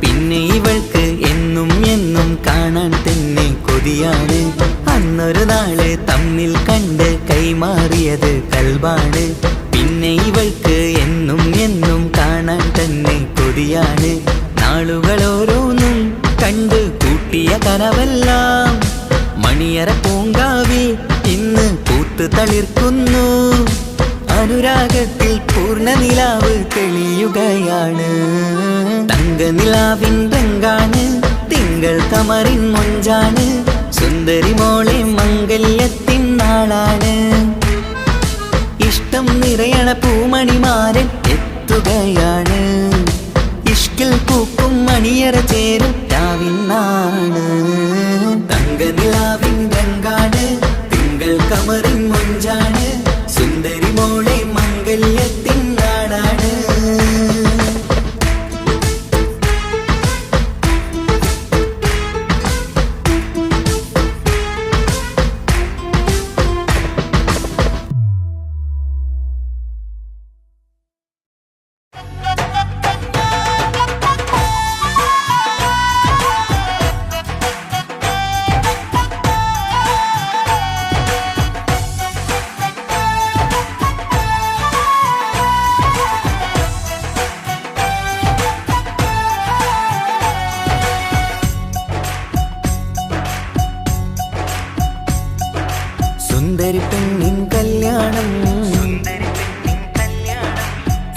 പിന്നെ ഇവൾക്ക് എന്നും എന്നും കാണാൻ തന്നെ കൊതിയാണ്. അന്നൊരു നാള് തമ്മിൽ കണ്ട് കൈമാറിയത് കൽബാണ്, പിന്നെ ഇവൾക്ക് എന്നും എന്നും കാണാൻ തന്നെ കൊതിയാണ്. നാളുകൾ ഓരോന്നും കണ്ട് കൂട്ടിയ കനവെല്ലാം മണിയറ പൂങ്കാവിൽ ഇന്ന് പൂത്ത് തളിർക്കുന്നു. അനുരാഗത്തിൽ പൂർണ്ണനിലാവ് തെളിയുകയാണ്. തങ്കനിലാവിൻ രംഗാണ്, തിങ്കൾ കമറിൻ മൊഞ്ചാണ്, സുന്ദരി മോളെ മംഗല്യത്തിൻ നാളാണ്. ഇഷ്ടം നിറയണ പൂമണിമാരൻ എത്തുകയാണ്, ഇഷ്കിൽ പൂക്കും മണിയറ ചേരും രാവിനാണ്. തങ്കനിലാവിൻ രംഗാണ്, തിങ്കൾ കമറിൻ മൊഞ്ചാണ്, സുന്ദരി മോളെ മംഗല്യത്തിൻ നാടാണ്. സുന്ദരി പെണ്ണിൻ കല്യാണം,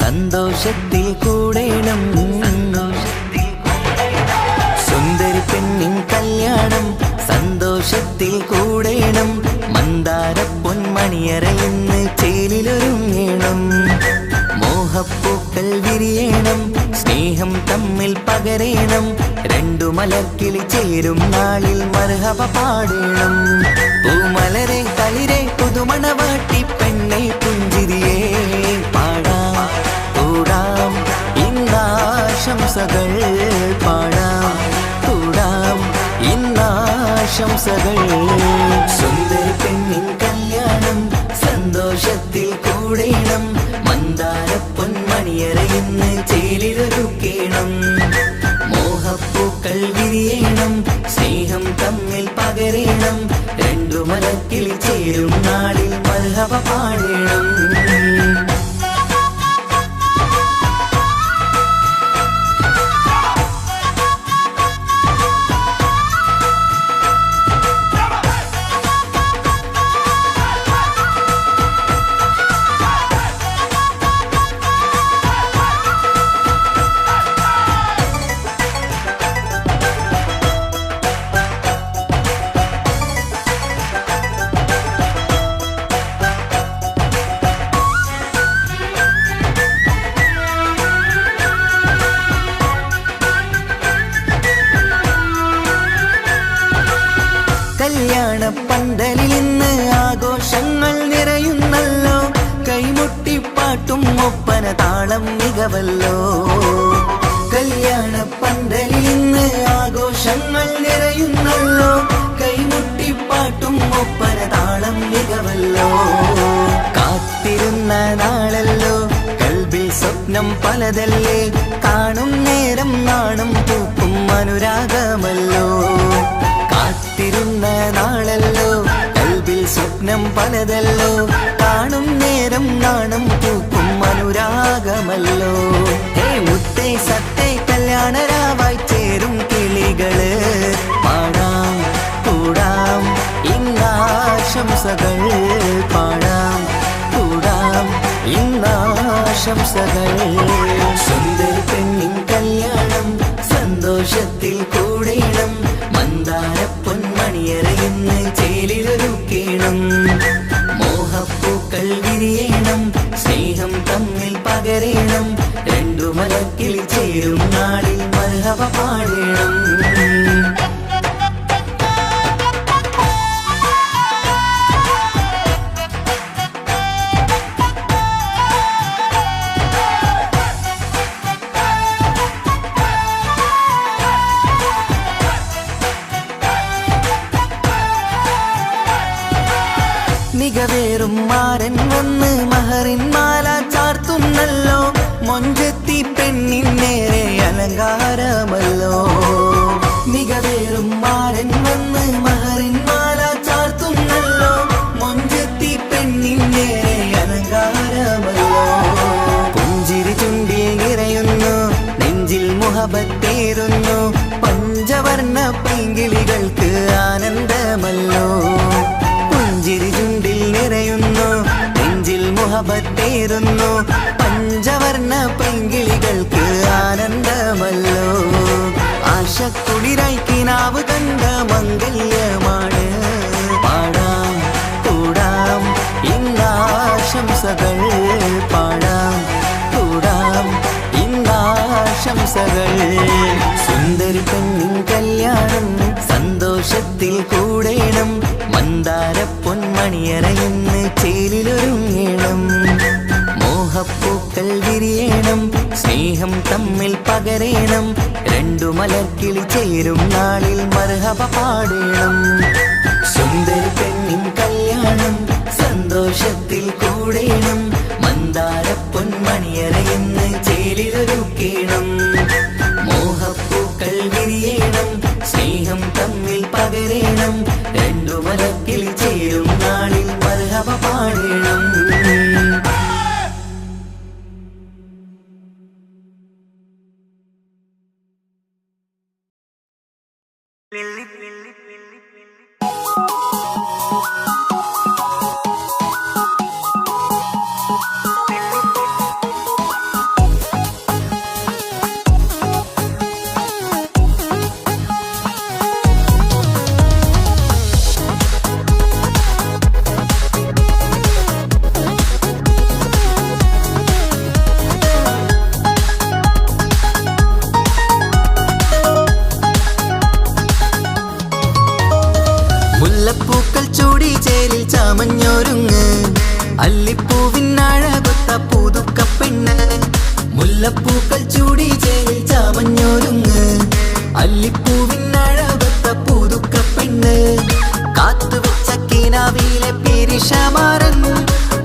സന്തോഷത്തിൽ കൂടേണം. സുന്ദരി പെണ്ണിൻ കല്യാണം സന്തോഷത്തിൽ കൂടേണം, മന്ദാര പൊന്മണിയറയിന്ന് ചേലിലൊരുങ്ങേണം. മോഹപ്പൂക്കൾ വിരിയണം, സ്നേഹം തമ്മിൽ പകരേണം, രണ്ടു മലർക്കിളി ചേരും നാളിൽ മർഹബ പാടേണം. പൂമലരെ തളിരെ പുതുമണവാട്ടി പെണ്ണെ പുഞ്ചിരിയേ പാടാം കൂടാം ഇന്നാശംസകൾ, പാടാം കൂടാം ഇന്നാശംസകൾ. സുന്ദരി പെണ്ണിൻ കല്യാണം സന്തോഷത്തിൽ കൂടേണം, മന്ദാര പൊന്മണിയറയിന്ന് ചേലിലൊരുക്കേണം. മോഹപ്പൂക്കൾ വിരിയണം, സ്നേഹം തമ്മിൽ പകരേണം, രണ്ടു മലക്കിളി ചേരും നാളിൽ മർഹബ പാടേണം. കല്യാണ പന്തലിൽ ഇന്ന് ആഘോഷങ്ങൾ നിറയുന്നല്ലോ, കൈമുട്ടിപ്പാട്ടും ഒപ്പന താളം മികവല്ലോ. കല്യാണ പന്തലിൽ ഇന്ന് ആഘോഷങ്ങൾ നിറയുന്നല്ലോ, കൈമുട്ടിപ്പാട്ടും ഒപ്പന താളം മികവല്ലോ. കാത്തിരുന്ന നാളല്ലോ, കൽബിൽ സ്വപ്നം പലതല്ലേ, കാണും നേരം നാണം പൂക്കും അനുരാഗമല്ലോ. കാത്തിരുന്ന നാളല്ലോ, കൽബിൽ സ്വപ്നം പലതല്ലോ, കാണും നേരം നാണം പൂക്കും അനുരാഗമല്ലോ. ഹേ മുത്തേ സത്തേ കല്യാണരാവായി ചേരും കിളികള്, പാടാം കൂടാം ഇന്നാശംസകൾ, പാടാം കൂടാം ഇന്നാശംസകൾ. സുന്ദരി പെണ്ണിൻ കല്യാണം സന്തോഷത്തിൽ കൂടേണം. മന്ദാര പൊന്മണിയറയിന്ന് ചേലിലൊരുക്കേണം. മോഹപ്പൂക്കൾ വിരിയണം. സ്നേഹം തമ്മിൽ പകരേണം. രണ്ടു മലക്കിൽ ചേരും നാളിൽ മർഹബ പാടേണം. മികവേറും മാരൻ വന്ന് മഹറിൻ മാല ചാർത്തുന്നല്ലോ. മൊഞ്ചെത്തി പെണ്ണിൻ നേരെ അലങ്കാരമല്ലോ. മികവേറും മാരൻ വന്ന് മഹറിൻ മാല ചാർത്തുന്നല്ലോ. മൊഞ്ചെത്തി പെണ്ണിൻ നേരെ അലങ്കാരമല്ലോ. പുഞ്ചിരി ചുണ്ടിൽ നിറയുന്നു. നെഞ്ചിൽ മുഹബത്തേറുന്നു. പഞ്ചവർണ്ണ പൈങ്കിളികൾക്ക് ആനന്ദമല്ലോ. പുഞ്ചിരി ചുണ്ടിൽ നിറയുന്നു. നെഞ്ചിൽ മുഹബത്തേറുന്നു. പഞ്ചവർണ്ണ പൈങ്കിളികൾക്ക് ആനന്ദമല്ലോ. ആശക്കുളിരായി കിനാവ് കണ്ട മംഗല്യമാണ്. പാടാം കൂടാം ഇന്നാശംസകൾ. പാടാം കൂടാം ഇന്നാശംസകൾ. സുന്ദരി പെണ്ണിൻ കല്യാണം സന്തോഷത്തിൽ കൂടേണം. മന്ദാര പൊന്മണിയറയിന്ന് ചേലിലൊരുങ്ങേണം. മോഹപ്പൂക്കൾ വിരിയണം. സ്നേഹം തമ്മിൽ പകരേണം. രണ്ടു മലക്കിളി ചേരും നാളിൽ മർഹബ പാടേണം. സുന്ദരി പെണ്ണിൻ കല്യാണം സന്തോഷത്തിൽ കൂടേണം. മന്ദാര പൊന്മണിയറയിന്ന് ചേലിലൊരുക്കേണം. മോഹപ്പൂക്കൾ വിരിയണം. സ്നേഹം തമ്മിൽ പകരേണം. രണ്ടു മലക്കിൽ ചേരും നാളിൽ മർഹബ പാടേണം. മുല്ലപ്പൂക്കൾ ചൂടി ചേലിൽ ചാമഞ്ഞൊരുങ്ങ്. അല്ലിപ്പൂവിനഴകൊത്ത പുതുക്കപ്പെണ്ണ്. മുല്ലപ്പൂക്കൾ ചൂടി ചേലിൽ ചാമഞ്ഞൊരുങ്ങ്. അല്ലിപ്പൂവിനഴകൊത്ത പുതുക്കപ്പെണ്ണ്. കാത്തുവെച്ച കിനാവിലെ പിരിശമാരൻ.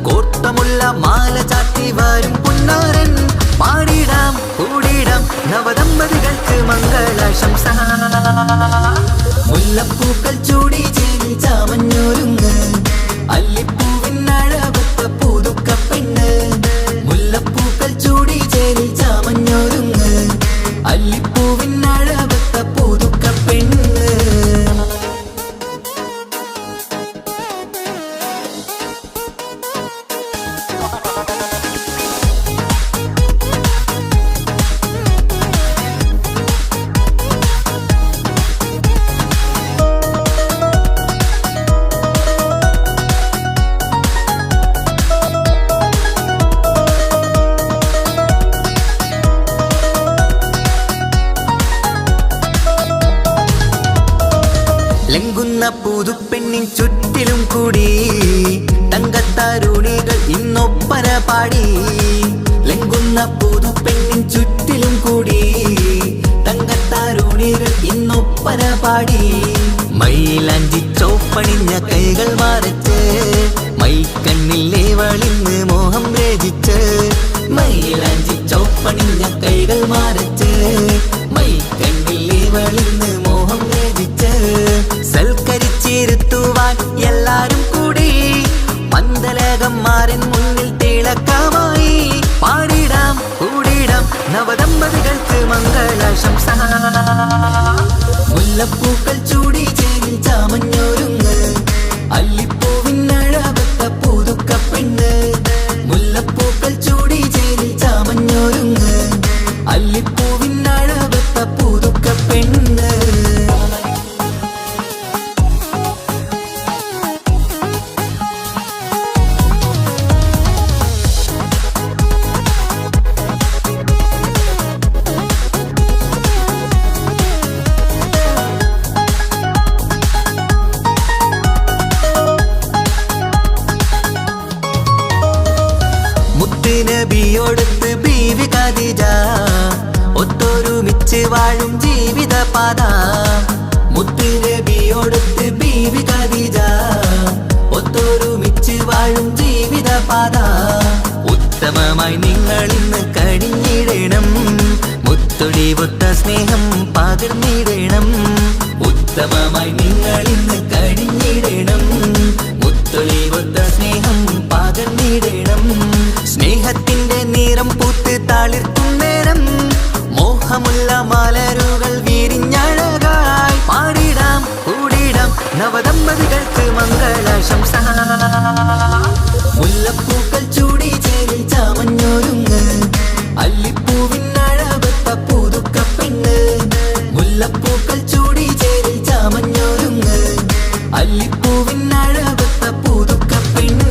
കോർത്തമുള്ള മാല ചാട്ടി വരും പുന്നാരൻ. പാടിടാം കൂടിടാം നവദമ്പതികൾക്ക് മംഗളാശംസ. മുല്ലപ്പൂക്കൾ ചൂടി ചേരി ചാമഞ്ഞൊരുങ്ങ്. അല്ലിപ്പൂവിനഴകൊത്ത പുതുക്കപ്പെണ്ണ്. മുല്ലപ്പൂക്കൾ ചൂടി ചേരി ചാമഞ്ഞൊരുങ്ങ്. അല്ലിപ്പൂവിനഴകൊത്ത പുതുക്കപ്പെണ്ണ്. ലംഘുന്ന പുതുപ്പെണ്ണിൻ ചുറ്റിലും കൂടി തങ്കത്താരുണികൾ ഇന്നൊപ്പന പാടി. ലംഘുന്ന പുതുപ്പെണ്ണിൻ ചുറ്റിലും കൂടി തങ്കത്താരുണികൾ ഇന്നൊപ്പന പാടി. മൈലാഞ്ചി ചോപ്പണിഞ്ഞ കൈകൾ മറച്ച്. മൈക്കണ്ണിലെ വളിന്ന് മോഹം രചിച്ച്. മൈലാഞ്ചി ചോപ്പണിഞ്ഞ കൈകൾ മറച്ച്. മൈക്കണ്ണിലെ വളിന്ന് മോഹം രചിച്ച്. സൽക്കരിച്ചിരുത്തുവാൻ എല്ലാരും കൂടി. പന്തലകന്മാരൻ മുന്നിൽ തിളക്കമായി. പാടിടാം കൂടിടാം നവദമ്പതികൾക്ക് മംഗളാശംസ. മുല്ലപ്പൂക്കൾ ചൂടി ചേരി ചാമഞ്ഞൊരുങ്ങ്. അല്ലിപ്പൂവിനഴകൊത്ത പുതുക്കപ്പെണ്ണ്. മുല്ലപ്പൂക്കൾ ജീവിതപാത മുത്ത് നബിയോടൊത്ത് ബീവി ഖദീജ ഒത്തൊരുമിച്ച് വാഴും ജീവിതപാത ഉത്തമമായി നിങ്ങൾ ഇന്ന് കഴിഞ്ഞിടണം മുത്തൊളിവൊത്ത സ്നേഹം പകർന്നിടണം ഉത്തമമായി നിങ്ങൾ ഇന്ന് കഴിഞ്ഞിടണം മുത്തൊളിവൊത്ത സ്നേഹം പകർന്നിടണം സ്നേഹത്തിന്റെ നിറം പൂത്ത് താളിർക്കും നേരം മോഹമുള്ള മലരുകൾ വിരിഞ്ഞഴകായി പാടിടാം കൂടിടാം നവദമ്പതികൾക്ക് മംഗളാശംസ മുല്ലപ്പൂക്കൾ ചൂടി ചേരിൽ ചാമഞ്ഞൊരുങ്ങ് അല്ലിപ്പൂവിനഴവത്ത പുതുക്ക പെണ്ണ് മുല്ലപ്പൂക്കൾ ചൂടി ചേരിൽ ചാമഞ്ഞൊരുങ്ങ് അല്ലിപ്പൂവിനഴവത്ത പുതുക്ക പെണ്ണ്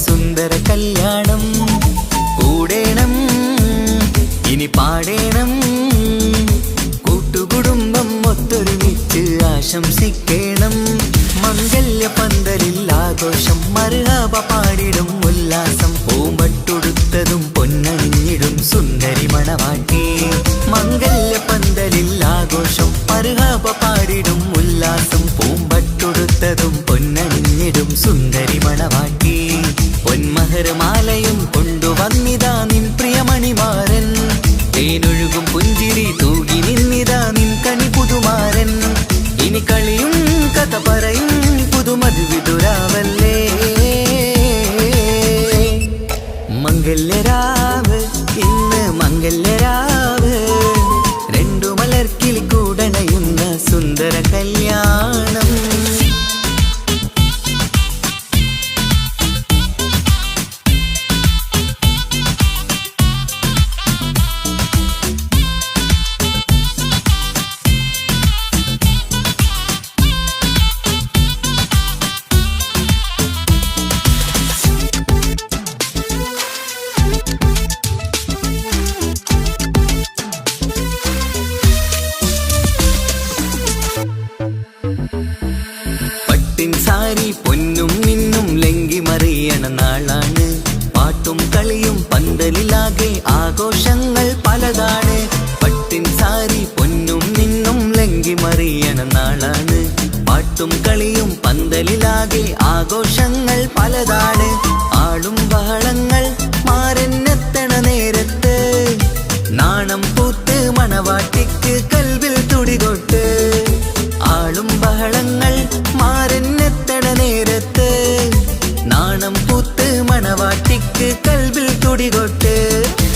സുന്ദര കല്യാണം കൂടേണം ഇനി പാടേണം കൂട്ടുകുടുംബം ഒത്തൊരുമിച്ച് ആശംസിക്കണം മംഗല്യ പന്തലിൽ ആഘോഷം മർഹബ പാടിടും ഉല്ലാസം പൂമ്പട്ടൊടുത്തതും പൊന്നണിഞ്ഞിടും സുന്ദരി മണവാട്ടി മംഗല്യ പന്തലിൽ ആഘോഷം മർഹബ പാടിടും ഉല്ലാസം പൂമ്പട്ടൊടുത്തതും പൊന്നണിഞ്ഞിടും സുന്ദരി മണവാട്ടി പൊന്മഹർമാലയും കൊണ്ടുവന്നിതാ നിൻ പ്രിയമണിമാരൻ തേനൊഴുകും പുഞ്ചിരി തൂകി നിന്നിതാ നിൻ കണി പുതുമാരൻ ഇനി കളിയും കഥ പറയും പുതുമധുവിതുരാവല്ലേ മംഗല്യരാവ് ഇന്ന് മംഗല്യരാവ് രണ്ടു മലർക്കിളി കൂടണയുന്ന സുന്ദര കല്യാണം സാരി പൊന്നും മിന്നും ലങ്കി മറിയണ നാളാണ് പാട്ടും കളിയും പന്തലിലാകെ ആഘോഷങ്ങൾ പലതാണ് പട്ടിൻ സാരി പൊന്നും മിന്നും ലങ്കി മറിയണ നാളാണ് പാട്ടും കളിയും പന്തലിലാകെ ആഘോഷങ്ങൾ പലതാണ് ആളും ബഹളങ്ങൾ മാരെന്നെത്തണ നേരത്ത് നാണം പൂത്ത് മണവാട്ടിക്ക് കൽവിൽ തുടികൊട്ട് ആളും ബഹളങ്ങൾ മാരെന്നെത്തണ നേരത്ത് നാണം പൂത്ത് മണവാട്ടിക്ക് കൽവിൽ തുടികൊട്ട്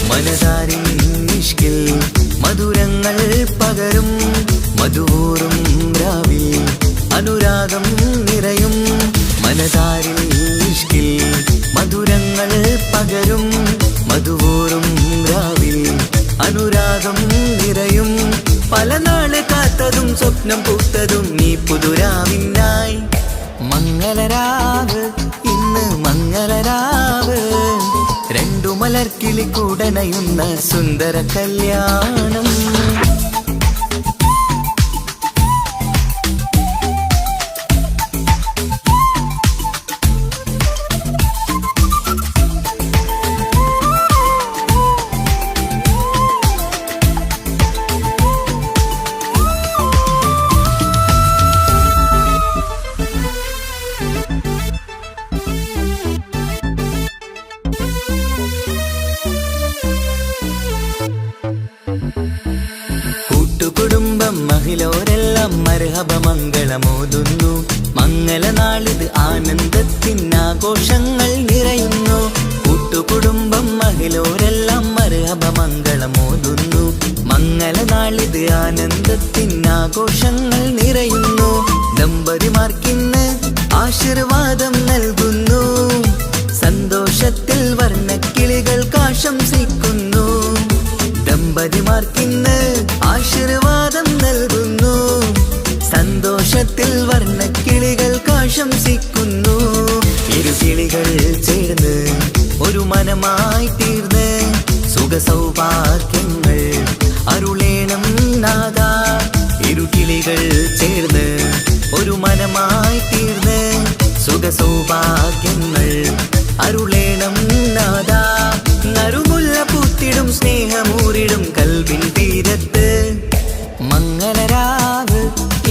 മനതാരിൻ നിഷ്കിൽ മധുരങ്ങൾ പകരും മധുവൂറും രാവിൽ അനുരാഗം നിറയും മനതാരിൻ നിഷ്കിൽ മധുരങ്ങൾ പകരും മധുവൂറും രാവിൽ അനുരാഗം നിറയും പല നാള് കാത്തതും സ്വപ്നം പൂത്തതും നീ പുതുരാവിനായി മംഗളരാവ് ഇന്ന് മംഗളരാവ് രണ്ടു മലർക്കിളി കൂടണയുന്ന സുന്ദര കല്യാണം മംഗളനാളിത് ആനന്ദത്തിനാഘോഷങ്ങൾ നിറയുന്നു. ദമ്പതിമാർക്കിന്ന് ആശീർവാദം നൽകുന്നു. സന്തോഷത്തിൽ വർണ്ണക്കിളികൾ ആശംസിക്കുന്നു. ദമ്പതിമാർക്കിന്ന് ആശീർവാദം നൽകുന്നു. സന്തോഷത്തിൽ വർണ്ണക്കിളികൾ ആശംസിക്കുന്നു. ഇരുകിളികൾ ചേർന്ന് ഒരു മനമായി തീർന്ന് സുഖസൗഭാഗ്യങ്ങൾ അരുളേണം നാഥ. ഇരുകിളികൾ ചേർന്ന് ഒരു മനമായി തീർന്ന് സുഖസൗഭാഗ്യങ്ങൾ അരുളേണം നാഥ. നറുമുല്ല പൂത്തിടും സ്നേഹമൂരിടും കൽവിൻ തീരത്ത് മംഗളരാവ്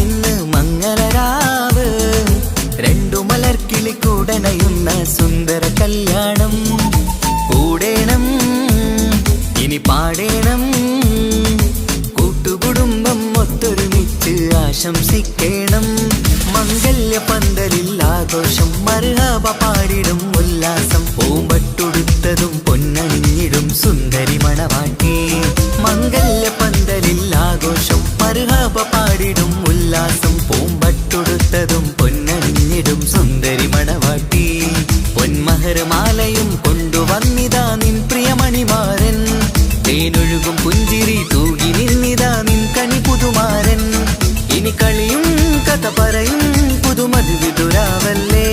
ഇന്ന് മംഗളരാവ്. രണ്ടു മലർക്കിളി കൂടണയുന്ന സുന്ദര കല്യാണം കൂടേണം ഇനി പാടേണം. കൂട്ടുകുടുംബം ഒത്തൊരുമിച്ച് ആശംസിക്കണം. മംഗല്യ പന്തലിൽ ആഘോഷം മർഹബ പാടിടും ഉല്ലാസം. പൂമ്പട്ടുടുത്തതും പൊന്നണിഞ്ഞിടും സുന്ദരി മണവാട്ടി. മംഗല്യ പന്തലിൽ ആഘോഷം മർഹബ പാടിടും ഉല്ലാസം. പൂമ്പട്ടുടുത്തതും പൊന്നണിഞ്ഞിടും സുന്ദരി മണവാട്ടി. പൊന്മഹർമാലയും കൊണ്ടുവന്നിതാ നിൻ പ്രിയമണിമാരൻ. തേനൊഴുകും പുഞ്ചിരി തൂകി നിന്നിതാ നിൻ കണി പുതുമാരൻ. ഇനി കളിയും കഥ പറയും പുതുമധുവിതുരാവല്ലേ.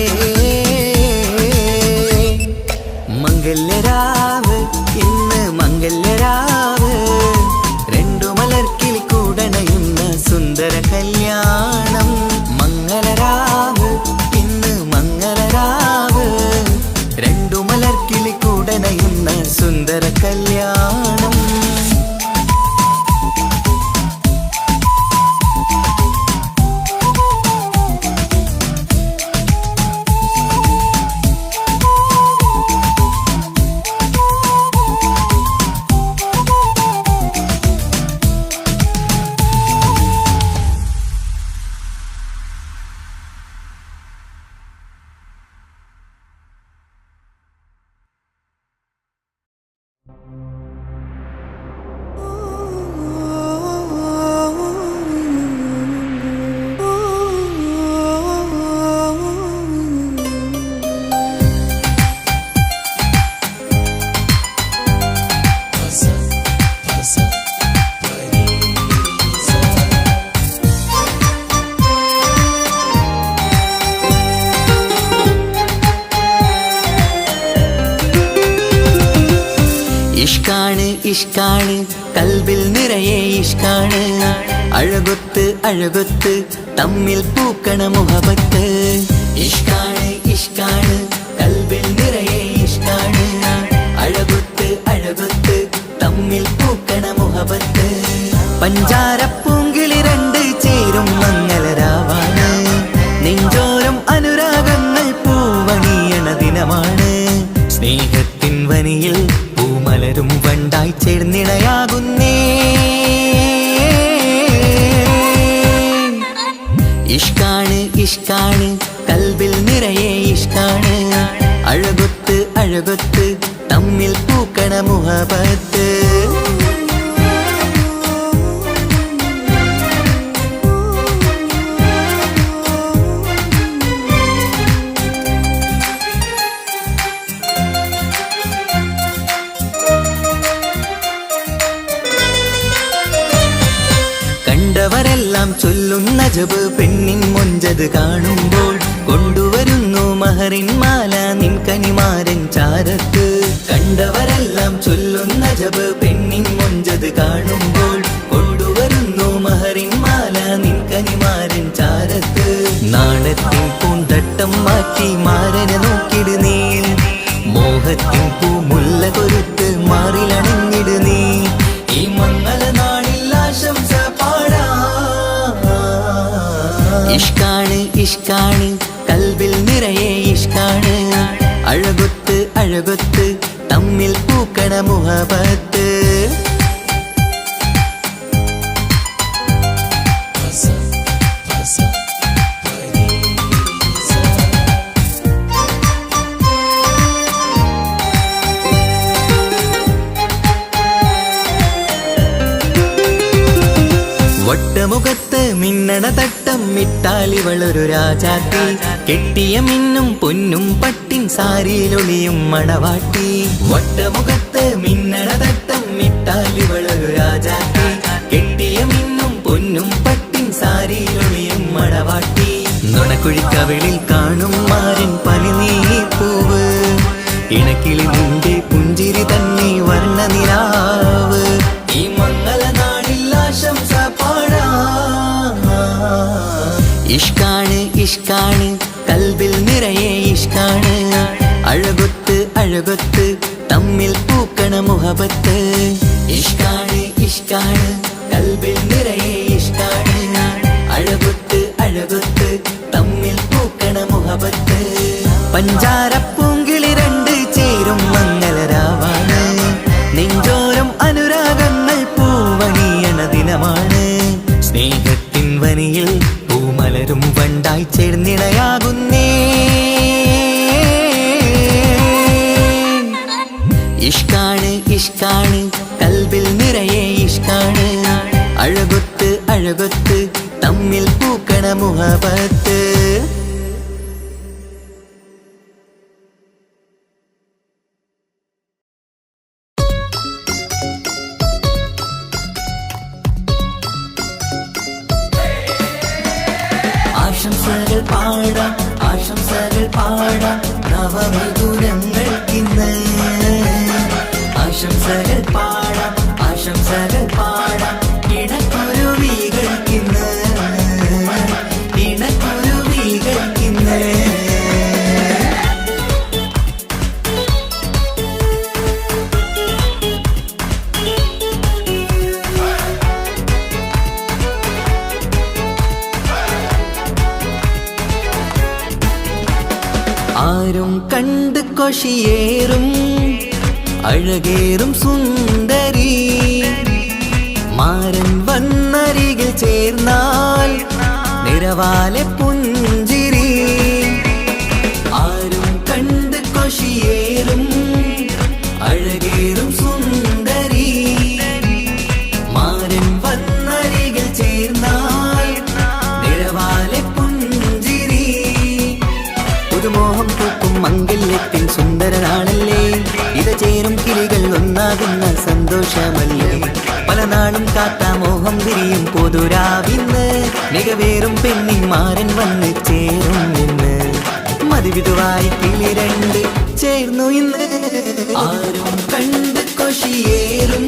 മംഗല്യരാവ് ഇന്ന് മംഗല്യരാവ്. രണ്ടു മലർക്കിളി കൂടണയുന്ന സുന്ദര കല്യാണം. മംഗളരാവ് ഇന്ന് മംഗളരാവ്. രണ്ടു മലർക്കിളി കൂടണയുന്ന സുന്ദര കല്യാണം. ഇഷ്കാണ് ഇഷ്കാണ് കൽബിൽ നിറയെ ഇഷ്കാണ്. അഴകൊത്ത് അഴകൊത്ത് തമ്മിൽ പൂക്കണ മുഹബത്ത്. ഇഷ്കാണ് ഇഷ്കാണ് കൽബിൽ നിറയെ ഇഷ്കാണ്. അഴകൊത്ത് അഴകൊത്ത് തമ്മിൽ പൂക്കണ മുഹബത്ത്. പഞ്ചാരപ്പൂങ്കിളി രണ്ട് ചേരും മംഗളരാവാണ്. നെഞ്ചോരം അനുരാഗങ്ങൾ പൂവണിയണ ദിനമാണ്. സ്നേഹത്തിൻ വനിയിൽ പൂമലരും വണ്ടായി ചേർന്നിണയാകുന്നേ. ഇഷ്കാണ് ഇഷ്കാണ് കൽബിൽ നിറയെ ഇഷ്കാണ്. അഴകൊത്ത് അഴകൊത്ത് തമ്മിൽ പൂക്കണ മുഹബത്ത്. കണ്ടവരെല്ലാം ചൊല്ലുന്ന ജബ് പെണ്ണിൻ മൊഞ്ചത് കാണുമ്പോൾ. കൊണ്ടുവരുന്നു മഹറിൻ മാല നിൻ കനിമാരൻ ചാരത്ത്. കണ്ടവരെല്ലാം ചൊല്ലുന്ന ജബ് പെണ്ണിൻ മൊഞ്ചത് കാണുമ്പോൾ. കൊണ്ടുവരുന്നു മഹറിൻ മാല നിൻ കനിമാരൻ ചാരത്ത്. നാണത്തിൻ പൂന്തട്ടം മാറ്റി മാരനെ നോക്കിട് നീ. മോഹത്തിൻ പൂമുല്ല കൊരുത്ത് മാറിലണഞ്ഞിട് നീ. ഈ മംഗള നാളിൽ ആശംസ പാടാ. ഇഷ്കാണ് ഇഷ്കാണ് കൽബിൽ നിറയെ ഇഷ്കാണ്. അഴകൊത്ത് അഴകൊത്ത് തമ്മിൽ പൂക്കണ മുഹബത്ത്. വട്ടമുഖത്ത് മിന്നണ തട്ടം മിട്ടാലിവളൊരു രാജാത്തി, കെട്ടിയ മിന്നും പൊന്നും പട്ടിൻ സാരിയിലൊളിയും മണവാട്ടി. വട്ടമുഖത്ത് മിന്നണ തട്ടം മിട്ടാലിവളൊരു രാജാത്തി, കെട്ടിയ മിന്നും പൊന്നും പട്ടിൻ സാരിയിലൊളിയും മണവാട്ടി. നുണക്കുഴിക്കവിളിൽ കാണും മാരൻ പനിനീർപ്പൂവ്, ഇണക്കിളി നിന്റെ പുഞ്ചിരി തന്നെ വർണ്ണനിലാവ്. ഈ മംഗളനാളിൽ ആശംസ പാടാം. ഇഷ്കാണ് ഇഷ്കാണ് കൽബിൽ നിറയെ ഇഷ്കാണ്, അഴകൊത്ത് അഴകൊത്ത് തമ്മിൽ പൂക്കണ മുഹബത്ത്. ഇഷ്കാണ് ഇഷ്കാണ് കൽബിൽ നിറയെ ഇഷ്കാണ്, അഴകൊത്ത് അഴകൊത്ത് തമ്മിൽ പൂക്കണ മുഹബത്ത്. പഞ്ചാരപ്പൂങ്കിളി രണ്ട് ചേരും മംഗളരാവാണ്, നെഞ്ചോരം അനുരാഗങ്ങൾ പൂവണിയണ ദിനമാണ്. സ്നേഹത്തിൻ വനിയിൽ പൂമലരും വണ്ടായി ചേർന്നിണയാകുന്നേ. ഇഷ്കാണ് ഇഷ്കാണ് കൽബിൽ നിറയെ ഇഷ്കാണ്, അഴകൊത്ത് അഴകൊത്ത് തമ്മിൽ പൂക്കണ മുഹബത്ത്. ആശംസകൾ പാടാം ആശംസകൾ പാടാം നവമിഥുനങ്ങൾക്കിന്ന്. ആശംസകൾ പാടാം ആശംസകൾ പാടാം ഇണക്കുരുവികൾക്കിന്ന്, ഇണക്കുരുവികൾക്കിന്ന്. ആരും കണ്ട് കൊഷിയേറും അഴകേറും സുന്ദരി, മാരൻ വന്നരികിൽ ചേർന്നാൽ നിറവാലെ പുഞ്ചിരി. ആരും കണ്ട് കൊഷിയേറും അഴകേറും സുന്ദരി, മാരൻ വന്നരികിൽ ചേർന്നാൽ നിറവാലെ പുഞ്ചിരി. പുതുമോഹം പൂക്കും മംഗല്യത്തിൻ സുന്ദരനാണല്ലേ, ഇത് ചേരും കിളികൾ ഒന്നാകുന്ന സന്തോഷമല്ലേ. പല നാളും കാത്ത മോഹം വിരിയും പൊതുരാവിന്ന്, മികവേറും പെണ്ണിന്മാരൻ വന്ന് ചേരും ഇന്ന്. മതിവിധുവായി കിളി രണ്ട് ചേർന്നു ഇന്ന്. ആരും കണ്ട് കൊഷിയേറും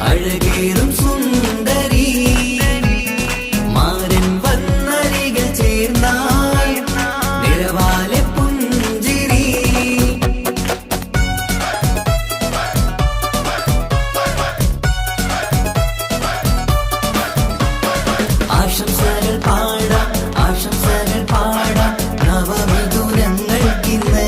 അഴകേറും സുന്ദരി, മാരൻ വന്നരികിൽ ചേർന്നാൽ നിറവാലെ പുഞ്ചിരി. ആശംസകൾ പാടാം ആശംസകൾ പാടാം നവമിഥുനങ്ങൾക്കിന്ന്.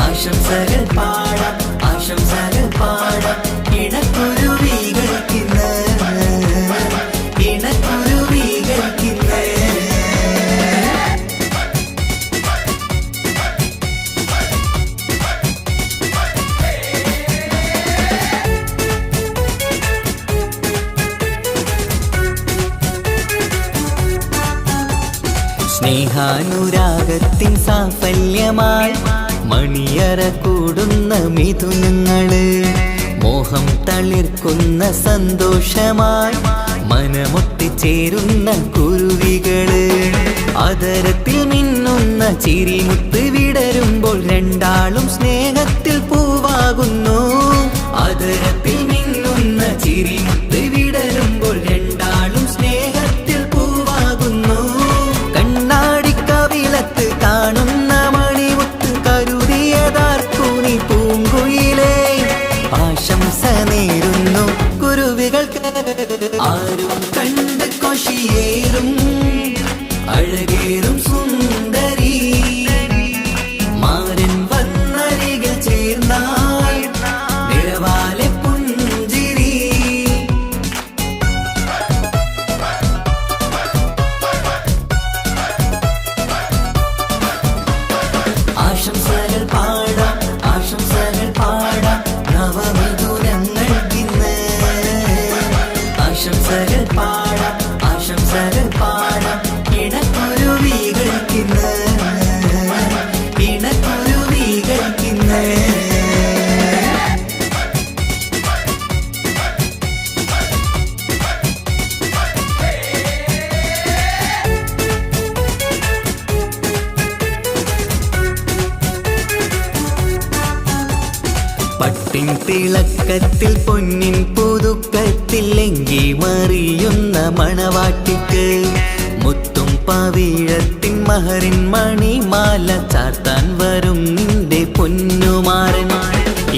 ആശംസകൾ പാടാം ആശംസകൾ പാടാം ഇണക്കുരുവികൾക്കിന്ന്, ഇണക്കുരുവികൾക്കിന്ന്. സ്നേഹാനുരാഗത്തിൻ സാഫല്യമായി മണിയറ കൂടുന്ന മിഥുനങ്ങള്, മോഹം തളിർക്കുന്ന സന്തോഷമായി മനമൊട്ടിച്ചേരുന്ന കുരുവികള്. അതരത്തിൽ മിന്നുന്ന ചിരിമുത്ത് വിടരുമ്പോൾ രണ്ടാളും സ്നേഹത്തിൽ പൂവാകുന്നു. അതരത്തിൽ മിന്നുന്ന ചിരിമുത്ത് വിടരുമ്പോൾ രണ്ടാളും സ്നേഹത്തിൽ പൂവാകുന്നു. കണ്ണാടിക്കവിളത്ത് കാണുന്ന മണിമുത്ത് കരുതിയതാർക്കൂനി പൂങ്കുയിലേ, ആശംസ നേരുന്നു കുരുവികൾക്ക്. ആരും കണ്ട് കൊഷിയേറും അഴകേറും സുന്ദരി, മാരൻ വന്നരികിൽ ചേർന്നാൽ നിറവാലെ പുഞ്ചിരി. ആശംസകൾ പാടാം ആശംസകൾ പാടാം നവമിഥുനങ്ങൾക്കിന്ന്. ആശംസ തിളക്കത്തിൽ പൊന്നിൻ പുതുക്കത്തിൽ എങ്കി മറിയുന്ന മണവാട്ടിക്ക് മുത്തും പവിഴത്തിൻ മഹറിൻ മണിമാല ചാർത്താൻ വരും നിന്റെ പൊന്നുമാരൻ.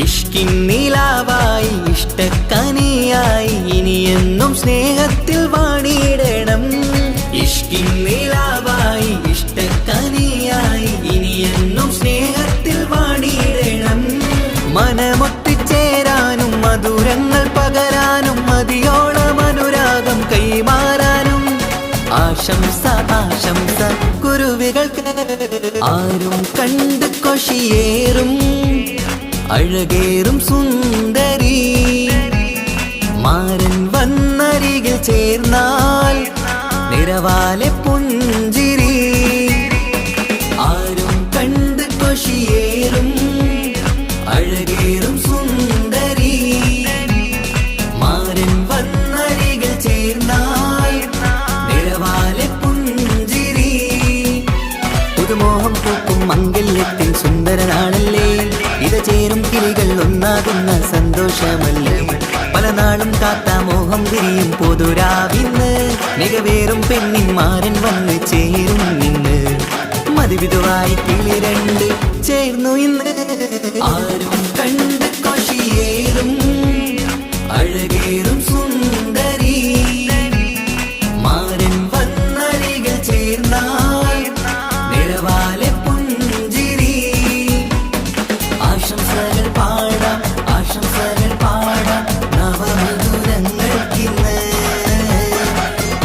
ഇഷ്കിൻ നിലാവായി ഇഷ്ടക്കനിയായി ഇനിയെന്നും സ്നേഹത്തിൽ വാണിയിടണം. ഇഷ്കിൻ നിലാവായി ഇഷ്ടക്കനിയായി ഇനിയെന്നും സ്നേഹത്തിൽ വാണിയിടണം. മനമൊത്തിച്ചേരാനും മധുരങ്ങൾ പകരാനും മതിയോളം അനുരാഗം കൈമാറാനും ആശംസ ആശംസ കുരുവികൾക്ക്. ആരും കണ്ട് കൊഷിയേറും അഴകേറും സുന്ദരി മാരൻ വന്നരികിൽ ചേർന്നാൽ നിറവാലെ പുഞ്ചിരി. ആരും കണ്ട് കൊഷിയേറും അഴകേറും സുന്ദരി മാരൻ വന്നരികിൽ ചേർന്നാൽ നിറവാലെ പുഞ്ചിരി. പുതുമോഹം പൂക്കും മംഗല്യത്തിൻ സുന്ദരനാണല്ലേ, ഇത് ചേരും കിളികൾ ഒന്നാകുന്ന സന്തോഷമല്ലേ. പല നാളും കാത്ത മോഹം വിരിയും പൊതുരാവിന്ന് മികവേറും പെണ്ണിൻ മാരൻ വന്ന് ചേരും നിന്ന്. മതിവിധുവായി കിളി രണ്ട് ചേർന്നു ഇന്ന്. ആരും കണ്ട് കൊഷിയേറും അഴകേറും സുന്ദരി മാരൻ വന്നരികിൽ ചേർന്നാൽ നിറവാലെ പുഞ്ചിരി. ആശംസകൾ പാടാം ആശംസകൾ പാടാം നവമധുരങ്ങൾക്കിന്ന്.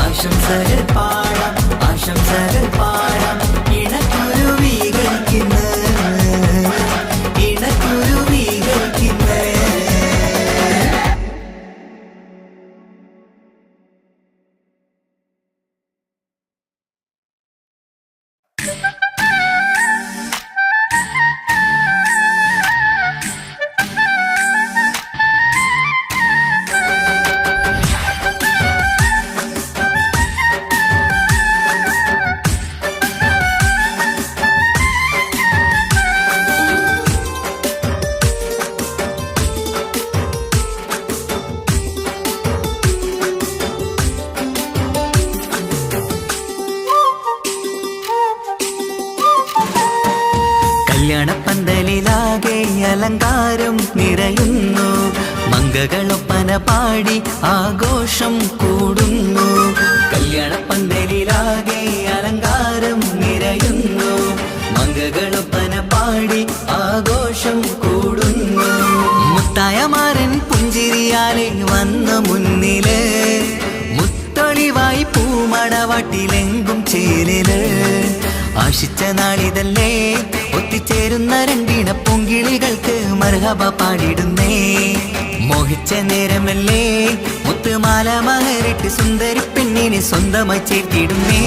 ആശംസകൾ പാടാം ആശംസകൾ പാടാം ഇണക്കുരുവികൾക്കിന്ന് ഇണക്കുരുവികൾക്കിന്ന്. കല്യാണപ്പന്തലിലാകെ അലങ്കാരം നിറയുന്നു, മംഗകളൊപ്പന പാടി ആഘോഷം കൂടുന്നു. കല്യാണപ്പന്തലിലാകെ അലങ്കാരം നിറയുന്നു, മംഗകളൊപ്പന പാടി ആഘോഷം കൂടുന്നു. മുത്തായ മാരൻ പുഞ്ചിരിയാലെ വന്ന മുന്നില്, മുത്തൊളിവായി പൂമടവാട്ടിലെങ്കും ചേലില്. ആശിച്ച നാളിതല്ലേ ഒത്തിച്ചേരുന്ന രണ്ടിണ പൊങ്കിളികൾക്ക് മർഹബ പാടിടുന്നേ. മോഹിച്ച നേരമല്ലേ മുത്തുമാല മഹരിട്ട് സുന്ദരി പെണ്ണിനെ സ്വന്തമായി ചേർത്തിടുന്നേ.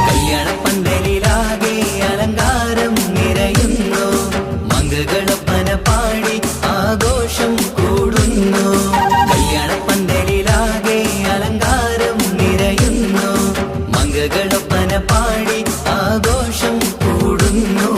കല്യാണപ്പന്തലിലാകെ അലങ്കാരം നിറയുന്നു, മംഗകളൊപ്പന പാടി ആഘോഷം കൂടുന്നു. കല്യാണപ്പന്തലിലാകെ അലങ്കാരം നിറയുന്നു, മംഗകളൊപ്പന പാടി ആഘോഷം കൂടുന്നു.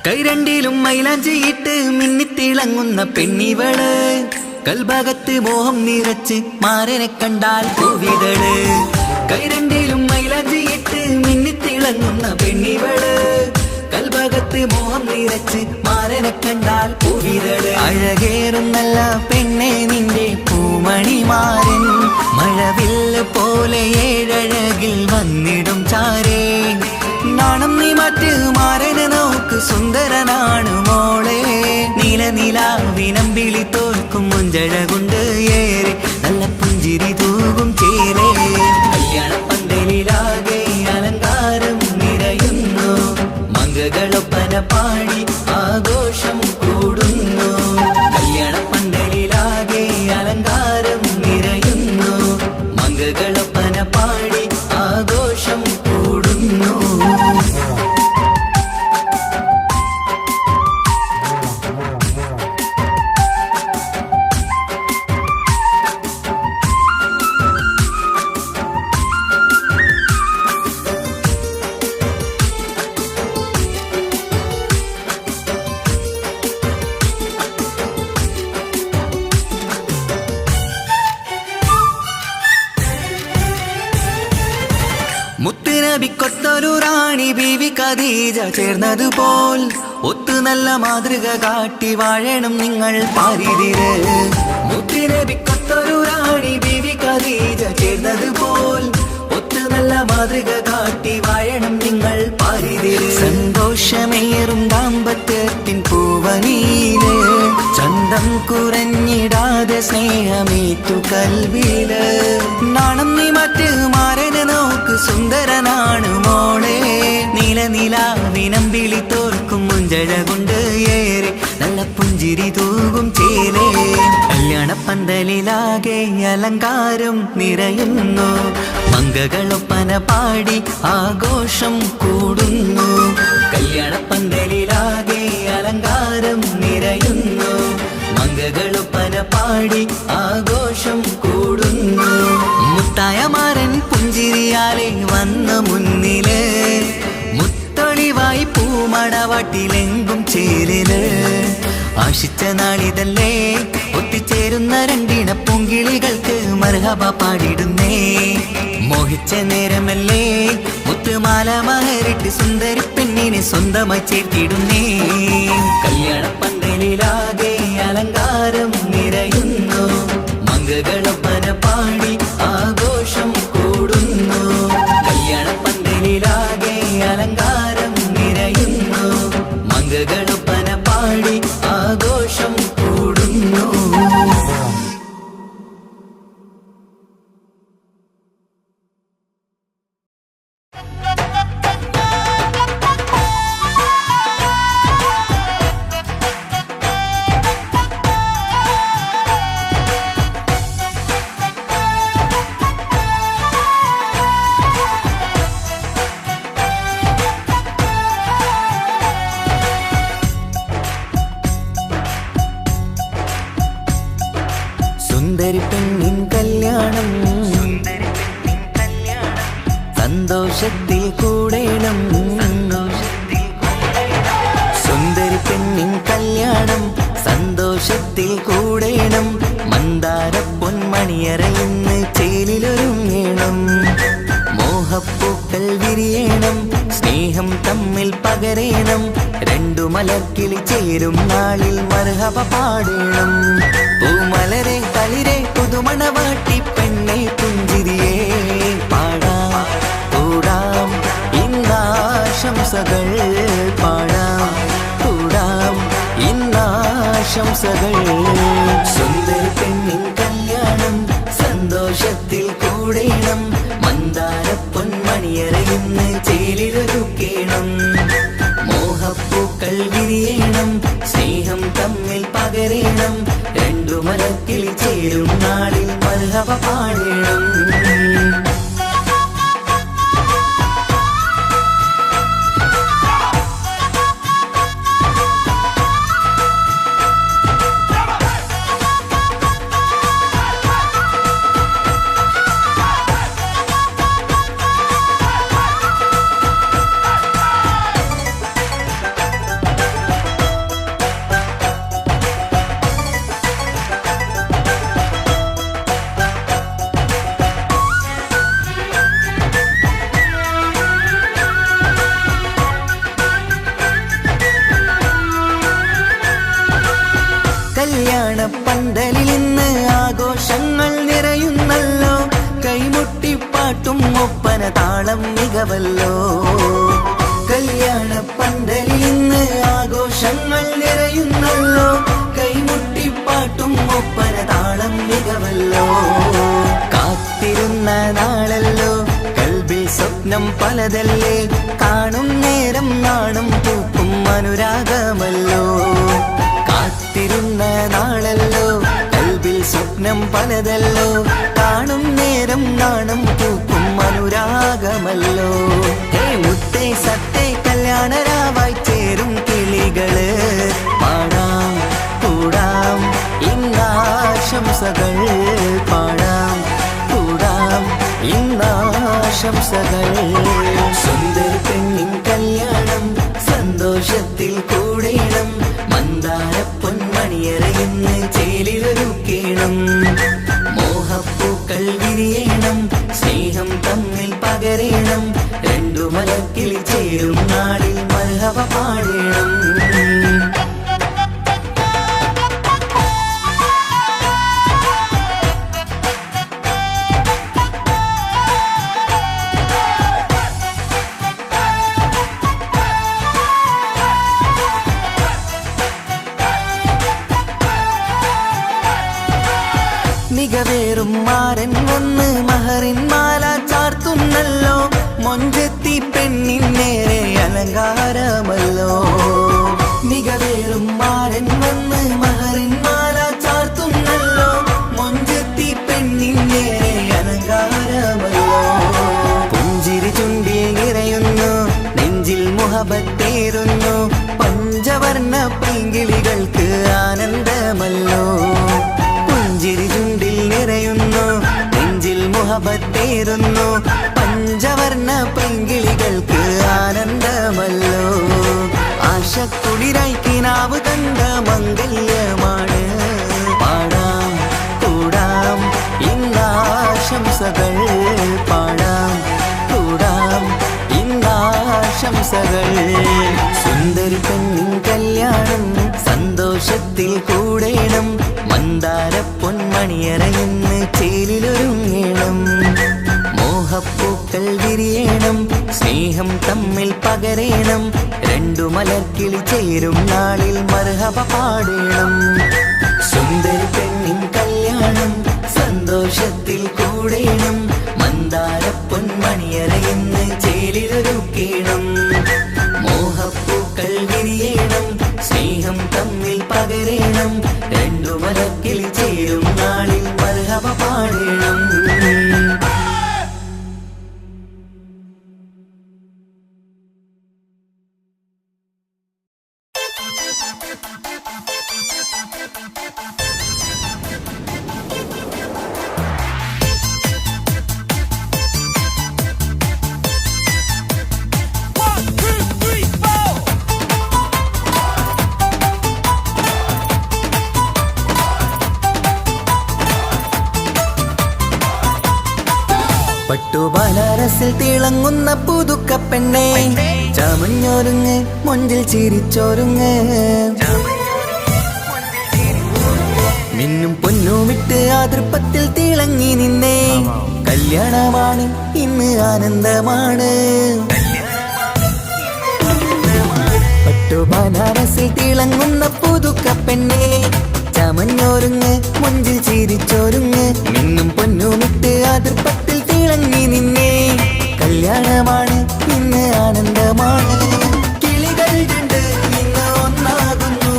കൈരണ്ടിലും മൈലാഞ്ചിയിട്ട് മിന്നിത്തിളങ്ങുന്ന പെണ്ണിവള്, കൽഭാഗത്ത് മോഹം നിറച്ച് മാരനെ കണ്ടാൽ പൂവിതള്. കൈരണ്ടിലും മൈലാഞ്ചിയിട്ട് മിന്നിത്തിളങ്ങുന്ന പെണ്ണിവള്, കൽഭാഗത്ത് മോഹം നിറച്ച് മാരനെ കണ്ടാൽ പൂവിതള്. അഴകേറും നല്ല പെണ്ണെ നിന്റെ പൂമണിമാരൻ, മഴവില്ല് പോലെ ഏഴഴകിൽ വന്നിടും ചാരേ. നാണം നീ മറ്റ് മാരനെ നോക്ക് സുന്ദരനാണ് മോളെ. നീലനിലാവിനമ്പിളി തോൽക്കും മുഞ്ചഴകൊണ്ട് ഏറെ നല്ല പുഞ്ചിരി തൂകും ചേരേ. കല്യാണപ്പന്തലിലാകെ അലങ്കാരം നിറയുന്നു, മംഗകളൊപ്പന പാടി ആഘോഷം കൂടുന്നു. കല്യാണപ്പന്തലിലാകെ അലങ്കാരം മംഗളൊപ്പന പാടി ആഘോഷം കൂടുന്നു. മുത്തുനബിക്കൊത്തൊരു റാണി ബീവി ഖദീജ ചേർന്നതുപോൽ ഒത്തു നല്ല മാതൃക കാട്ടി വാഴണം നിങ്ങൾ പാരിതിര്. മുത്തുനബിക്കൊത്തൊരു റാണി ബീവി ഖദീജ ചേർന്നതുപോൽ ഒത്തു നല്ല മാതൃക കാട്ടി വാഴണം നിങ്ങൾ പാരിതിര്. സന്തോഷമേറും ദാമ്പത്യത്തിൻ പൂവനീല് ചന്തം കുറഞ്ഞിടാതെ സ്നേഹമേറ്റു കൽവില്. നാണം നീ മറ്റ് മാരനെ നോക്ക് സുന്ദരനാണ് മോളെ. നീലനിലാവിനം വിളി തോൽക്കും മുഞ്ചഴ കൊണ്ട് ഏറെ നല്ല പുഞ്ചിരി തൂകും ചേലേ. കല്യാണപ്പന്തലിലാകെ അലങ്കാരം നിറയുന്നു. മംഗളൊപ്പന പാടി ആഘോഷം കൂടുന്നു. കല്യാണപ്പന്തലിലാകെ അലങ്കാരം നിറയുന്നു. മംഗളൊപ്പന പാടി ആഘോഷം കൂടുന്നു. മുത്തായ മാരൻ പുഞ്ചിരിയാലെ വന്ന മുന്നില് മുത്തൊളിവായി പൂമണവാട്ടിലെങ്കും ചേരില്. ആശിച്ച നാളിതല്ലേ ഒത്തിച്ചേരുന്ന രണ്ടിണ പൂങ്കിളികൾക്ക് മർഹബ പാടിടുന്നേ. മോഹിച്ച നേരമല്ലേ മുത്തുമാല മഹരിട്ട് സുന്ദരി പെണ്ണിനെ സ്വന്തമായി ചേർത്തിടുന്നേ. കല്യാണപ്പന്തലിലാകെ അലങ്കാരം നിറയുന്നു. മംഗളൊപ്പന പാടി ആഘോഷം കൂടുന്നു. കല്യാണപ്പന്തലിലാകെ അലങ്കാരം നിറയുന്നു. മംഗളൊപ്പന പാടി ആഘോഷം കൂടുന്നു. സുന്ദരി പെണ്ണിൻ കല്യാണം സന്തോഷത്തിൽ കൂടേണം. സുന്ദരി പെണ്ണിൻ കല്യാണം സന്തോഷത്തിൽ കൂടേണം. മന്ദാര പൊന്മണിയറയിന്ന് ചേലിലൊരുങ്ങേണം. മോഹപ്പൂക്കൾ വിരിയണം. സ്നേഹം തമ്മിൽ പകരേണം. രണ്ടു മലർക്കിളി ചേരും നാളിൽ മർഹബ പാടേണം. പൂമലരെ തളിരെ പുതുമണവാട്ടി പെണ്ണെ പുഞ്ചിരിയേ പാടാം കൂടാം ഇന്നാശംസകൾ പാടാം കൂടാം ഇന്നാശംസകൾ. സുന്ദരി പെണ്ണിൻ കല്യാണം സന്തോഷത്തിൽ കൂടേണം. മന്ദാര പൊന്മണിയറയിന്ന് ചേലിലൊരുക്കേണം. മോഹപ്പൂക്കൾ വിരിയണം. സ്നേഹം തമ്മിൽ പകരേണം. രണ്ടു മലക്കിളി ചേരും നാളിൽ മർഹബ പാടേണം. കല്യാണപ്പന്തലിൽ ഇന്ന് ആഘോഷങ്ങൾ നിറയുന്നല്ലോ. കൈമുട്ടിപ്പാട്ടും ഒപ്പന താളം മികവല്ലോ. കല്യാണപ്പന്തലിൽ ഇന്ന് ആഘോഷങ്ങൾ നിറയുന്നല്ലോ. കൈമുട്ടിപ്പാട്ടും ഒപ്പന താളം മികവല്ലോ. കാത്തിരുന്ന നാളല്ലോ കൽബിൽ സ്വപ്നം പലതല്ലേ. കാണും നേരം നാണം പൂക്കും അനുരാഗമല്ലോ. കാത്തിരുന്ന നാളല്ലോ കൽബിൽ സ്വപ്നം പലതല്ലോ കാണും നേരം നാണം പൂക്കും അനുരാഗമല്ലോ ഹേ മുത്തേ സത്തേ കല്യാണരാവായി ചേരും കിളികള് പാടാം കൂടാം ഇന്നാശംസകൾ പാടാം കൂടാം ഇന്നാശംസകൾ സുന്ദര പെണ്ണിൻ കല്യാണം സന്തോഷത്തിൽ കൂടേണം മന്ദാര പൊന്മണിയറയിന്ന് ചേലിലൊരുക്കേണം മോഹപ്പൂക്കൾ വിരിയണം സ്നേഹം തമ്മിൽ പകരേണം രണ്ടു മലക്കിളി ചേരും നാളിൽ മർഹബ പാടേണം മികവേറും മാരൻ വന്ന് മഹറിൻ മാല ചാർത്തുന്നല്ലോ മൊഞ്ചെത്തി പെണ്ണിൻ നേരെ അലങ്കാരമല്ലോ മികവേറും മാരൻ വന്ന് മഹറിൻ മാല ചാർത്തുന്നല്ലോ മൊഞ്ചെത്തി പെണ്ണിൻ നേരെ അലങ്കാരമല്ലോ പുഞ്ചിരി ചുണ്ടിൽ നിറയുന്നു നെഞ്ചിൽ മുഹബത്തേറുന്നു പഞ്ചവർണ്ണ പൈങ്കിളികൾക്ക് ആനന്ദമല്ലോ പുഞ്ചിരി ചുണ്ടിൽ നിറയുന്നു നെഞ്ചിൽ മുഹബത്തേറുന്നു പഞ്ചവർണ്ണ പൈങ്കിളികൾക്ക് ആനന്ദമല്ലോ ആശക്കുളിരായി കിനാവ് കണ്ട മംഗല്യമാണ് പാടാം കൂടാം ഇന്നാശംസകൾ പാടാം കൂടാം ഇന്നാശംസകൾ സുന്ദരി പെണ്ണിൻ കല്യാണം സന്തോഷത്തിൽ കൂടേണം മന്ദാര പൊന്മണിയറയിന്ന് ചേലിലൊരുങ്ങേണം മോഹപ്പൂക്കൾ വിരിയണം സ്നേഹം തമ്മിൽ പകരേണം രണ്ടു മലർക്കിളി ചേരും നാളിൽ മർഹബ പാടേണം സുന്ദരി പെണ്ണിൻ കല്യാണം സന്തോഷത്തിൽ കൂടേണം മന്ദാര പൊന്മണിയറയിന്ന് ചേലിലൊരുക്കേണം മോഹപ്പൂക്കൾ വിരിയണം സ്നേഹം തമ്മിൽ പകരേണം രണ്ടു മലക്കിളി ചേരും നാളിൽ മർഹബ പാടേണം പട്ടുബനാരസിൽ തിളങ്ങുന്ന പുതുക്കപ്പെണ്ണേ ചമഞ്ഞൊരുങ്ങ് മൊഞ്ചിൽ ചിരിച്ചൊരുങ്ങ് മിന്നും പൊന്നുമിട്ട് ആതൃപ്പത്തിൽ തിളങ്ങി നിന്നേ കല്യാണമാണ് ഇന്ന് ആനന്ദമാണ് പട്ടുബനാരസിൽ തിളങ്ങുന്ന പുതുക്കപ്പെണ്ണേ ചമഞ്ഞൊരുങ്ങ് മൊഞ്ചിൽ ചിരിച്ചൊരുങ്ങ് മിന്നും പൊന്നുമിട്ട് ആതൃപ്പത്തിൽ തിളങ്ങി നിന്നേ കല്യാണമാണ് ഇന്ന് ആനന്ദമാണ് കിളികൾ രണ്ട് ഇന്ന് ഒന്നാകുന്നു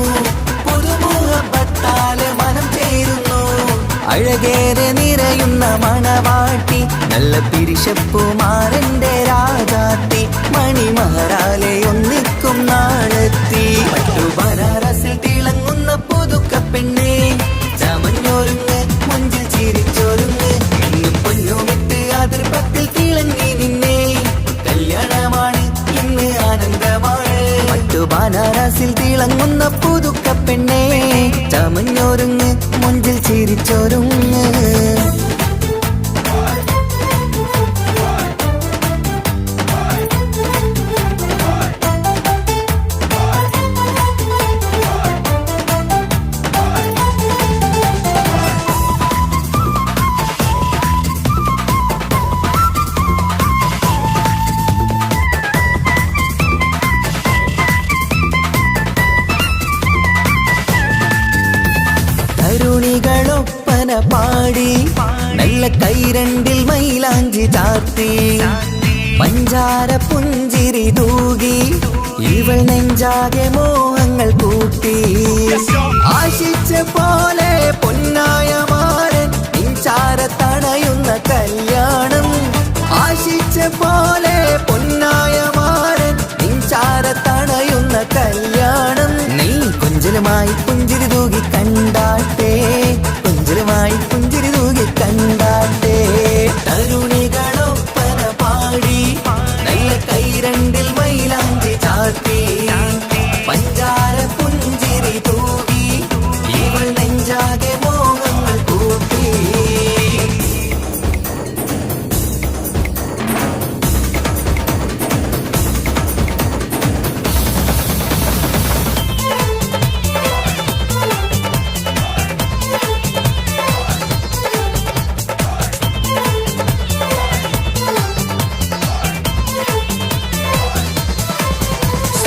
പുതുമുഹബത്താല് മനം ചേരുന്നു അഴകേറെ നിറയുന്ന മണവാട്ടി നല്ല പിരിശപ്പുമാരന്റെ രാജാത്തി മണിമഹറാലെ ഒന്നിക്കും നാളെത്തി പട്ടുബനാരസിൽ തിളങ്ങുന്ന പുതുക്കപ്പെണ്ണേ ചമഞ്ഞൊരുങ്ങ് മൊഞ്ചിൽ ചിരിച്ചൊരുങ്ങ് മിന്നും പൊന്നുമിട്ട് ആതൃപ്പത്തിൽ തിളങ്ങി നിന്നേ കല്യാണമാണ് ഇന്ന് ആനന്ദമാണ് പട്ടുബനാരസിൽ തിളങ്ങുന്ന പുതുക്കപ്പെണ്ണേ ചമഞ്ഞൊരുങ്ങ് മൊഞ്ചിൽ ചിരിച്ചൊരുങ്ങ് തരുണികളൊപ്പന പാടി നല്ല കൈരണ്ടിൽ മൈലാഞ്ചി ചാർത്തി പഞ്ചാര പുഞ്ചിരി തൂകി ഇവൾ നെഞ്ചാകെ മോഹങ്ങൾ കൂട്ടി ആശിച്ച പോലെ പൊന്നായ മാരൻ നിൻചാരത്തണയുന്ന കല്യാണം ആശിച്ച പോലെ പൊന്നായ മാരൻ നിൻചാരത്തണയുന്ന കല്യാണം നീ കുഞ്ചലുമായി പുഞ്ചിരി തൂകി കണ്ടാട്ടെ കുഞ്ചലുമായി പുഞ്ചിരി തൂകി കണ്ടാട്ടെ തരുണികളൊപ്പന പാടി നല്ല കൈരണ്ടിൽ മൈലാഞ്ചി ചാർത്തി പഞ്ചാര പുഞ്ചിരി തൂകി ഇവൾ നെഞ്ചാകെ മോഹങ്ങൾ കൂട്ടി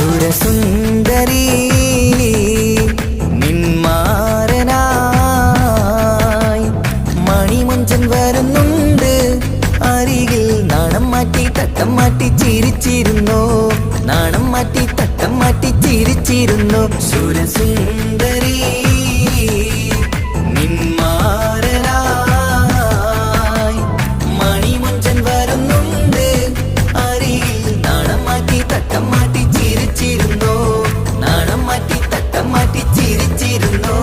സുരസുന്ദരി നിന്മാരനായി മണിമുഞ്ചൻ വരുന്നുണ്ട് അരികിൽ നാണം മാറ്റി തട്ടം മാറ്റി ചിരിച്ചിരുന്നു നാണം മാറ്റി തട്ടം മാറ്റി ചിരിച്ചിരുന്നു സുരസുന്ദരി നിന്മാരനായി മണിമുഞ്ചൻ വരുന്നുണ്ട് അരികിൽ നാണം മാറ്റി തട്ടം മാറ്റി ചിരിച്ചിരുന്നു നാണം മാറ്റി തട്ടം മാറ്റി ചിരിച്ചിരുന്നു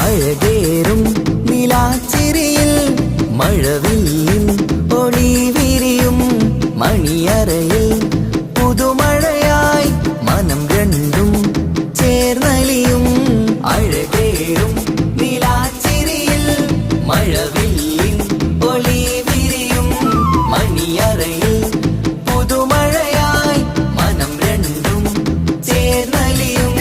അഴകേറും നിലാച്ചിരിയിൽ മഴവില്ലിൻ ഒളി വിരിയും മണിയറയിൽ പുതുമഴയായി മനം രണ്ടും ചേർന്നലിയും അഴകേറും നിലാച്ചിരിയിൽ മഴവില്ലിൻ ഒളി വിരിയും മണിയറയിൽ പുതുമഴയായി മനം രണ്ടും ചേർന്നലിയും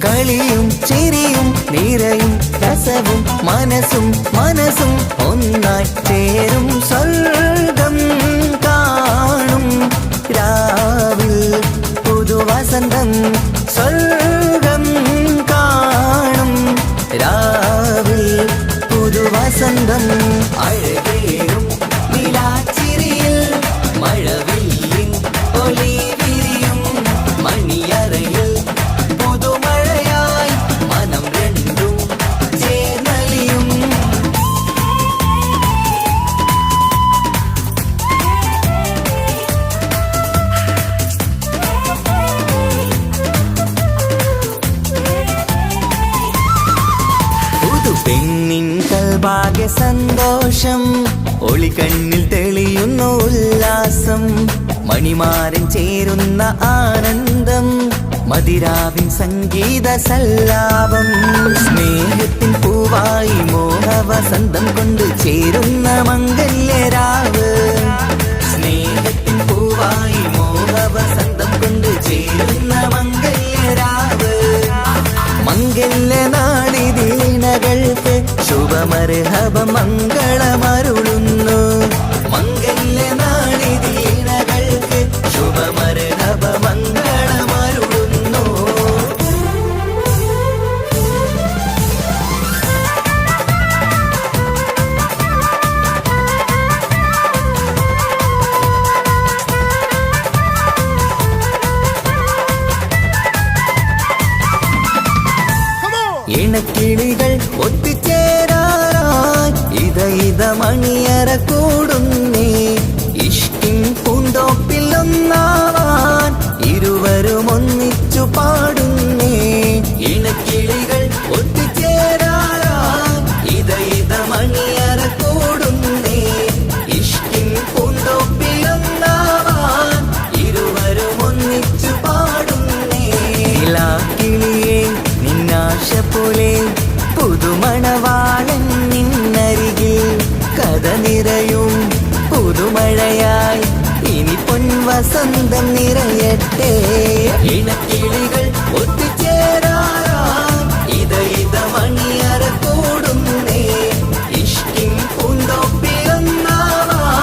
കളിയും ചിരിയും നിറയും രസവും മനസ്സും മനസ്സും ഒന്നായി ചേരും സ്വർഗം കാണും രാവിൽ പുതുവസന്തം സ്വർഗം കാണും രാവിൽ പുതുവസന്തം അഴകേറും നിലാച്ചിരിയിൽ മഴവില്ലിൻ ഒലി വിരിയും മണിയറയിൽ പുതുമഴയായി മനം രണ്ടും ചേർന്നലിയും പെണ്ണിൻ കൽഭാഗ്യ സന്തോഷം ഒളികണ്ണിൽ തെളിയുന്നു ഉല്ലാസം മണിമാരൻ ചേരുന്ന ആനന്ദം മതിരാവിൻ സംഗീത സല്ലാപം സ്നേഹത്തിൻ പൂവായി മോഹവസന്തം കൊണ്ട് ചേരുന്ന മംഗല്യരാവ് സ്നേഹത്തിൻ പൂവായി മോഹവസന്തം കൊണ്ട് ചേരുന്ന മംഗല്യരാവ് മംഗല്യ നാടിദീനകൾക്ക് ശുഭമർഹബ മംഗളമരുളുന്നു മംഗല്യ നാടിദീനകൾക്ക് ശുഭമർഹബ മംഗളമരുളുന്നു ഇണക്കിളികൾ ഒത്തുചേരാറായി ഇത മണിയറ കൂടുന്നേ ഇഷ്കിൻ പൂന്തോപ്പിൽ ഒന്നാവാൻ ഇരുവരും ഒന്നിച്ചു പാടുന്നേ ഇണക്കിളികൾ ഒത്തുചേരാറായി ഇത മണിയറ കൂടുന്നേ ഇഷ്കിൻ പൂന്തോപ്പിൽ ഒന്നാവാൻ ഇരുവരും ഒന്നിച്ചു പാടുന്നേ കിളിയേ നിന്നാശ പോലെ പുതുമണവാളൻ നിന്നരികിൽ കഥ നിറയും പുതുമഴയായി ഇനി പൊൻവസന്തം നിറയട്ടെ ഇണക്കിളികൾ ഒത്തുചേരാറായി ഇത മണിയറ കൂടുന്നേ ഇഷ്കിൻ പൂന്തോപ്പിൽ ഒന്നാവാൻ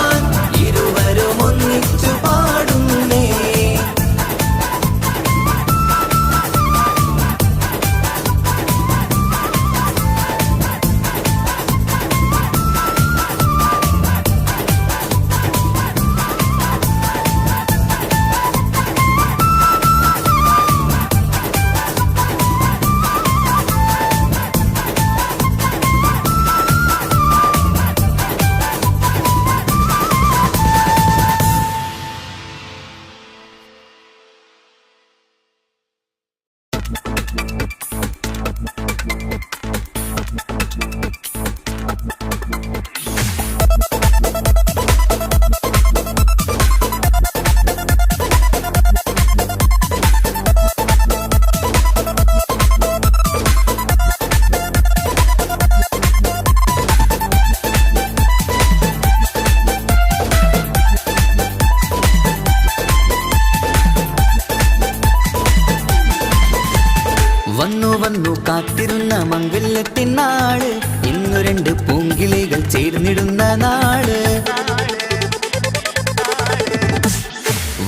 നാള്, ഇന്നു രണ്ട് പൂങ്കിളികൾ ചേർന്നിടുന്ന നാള്.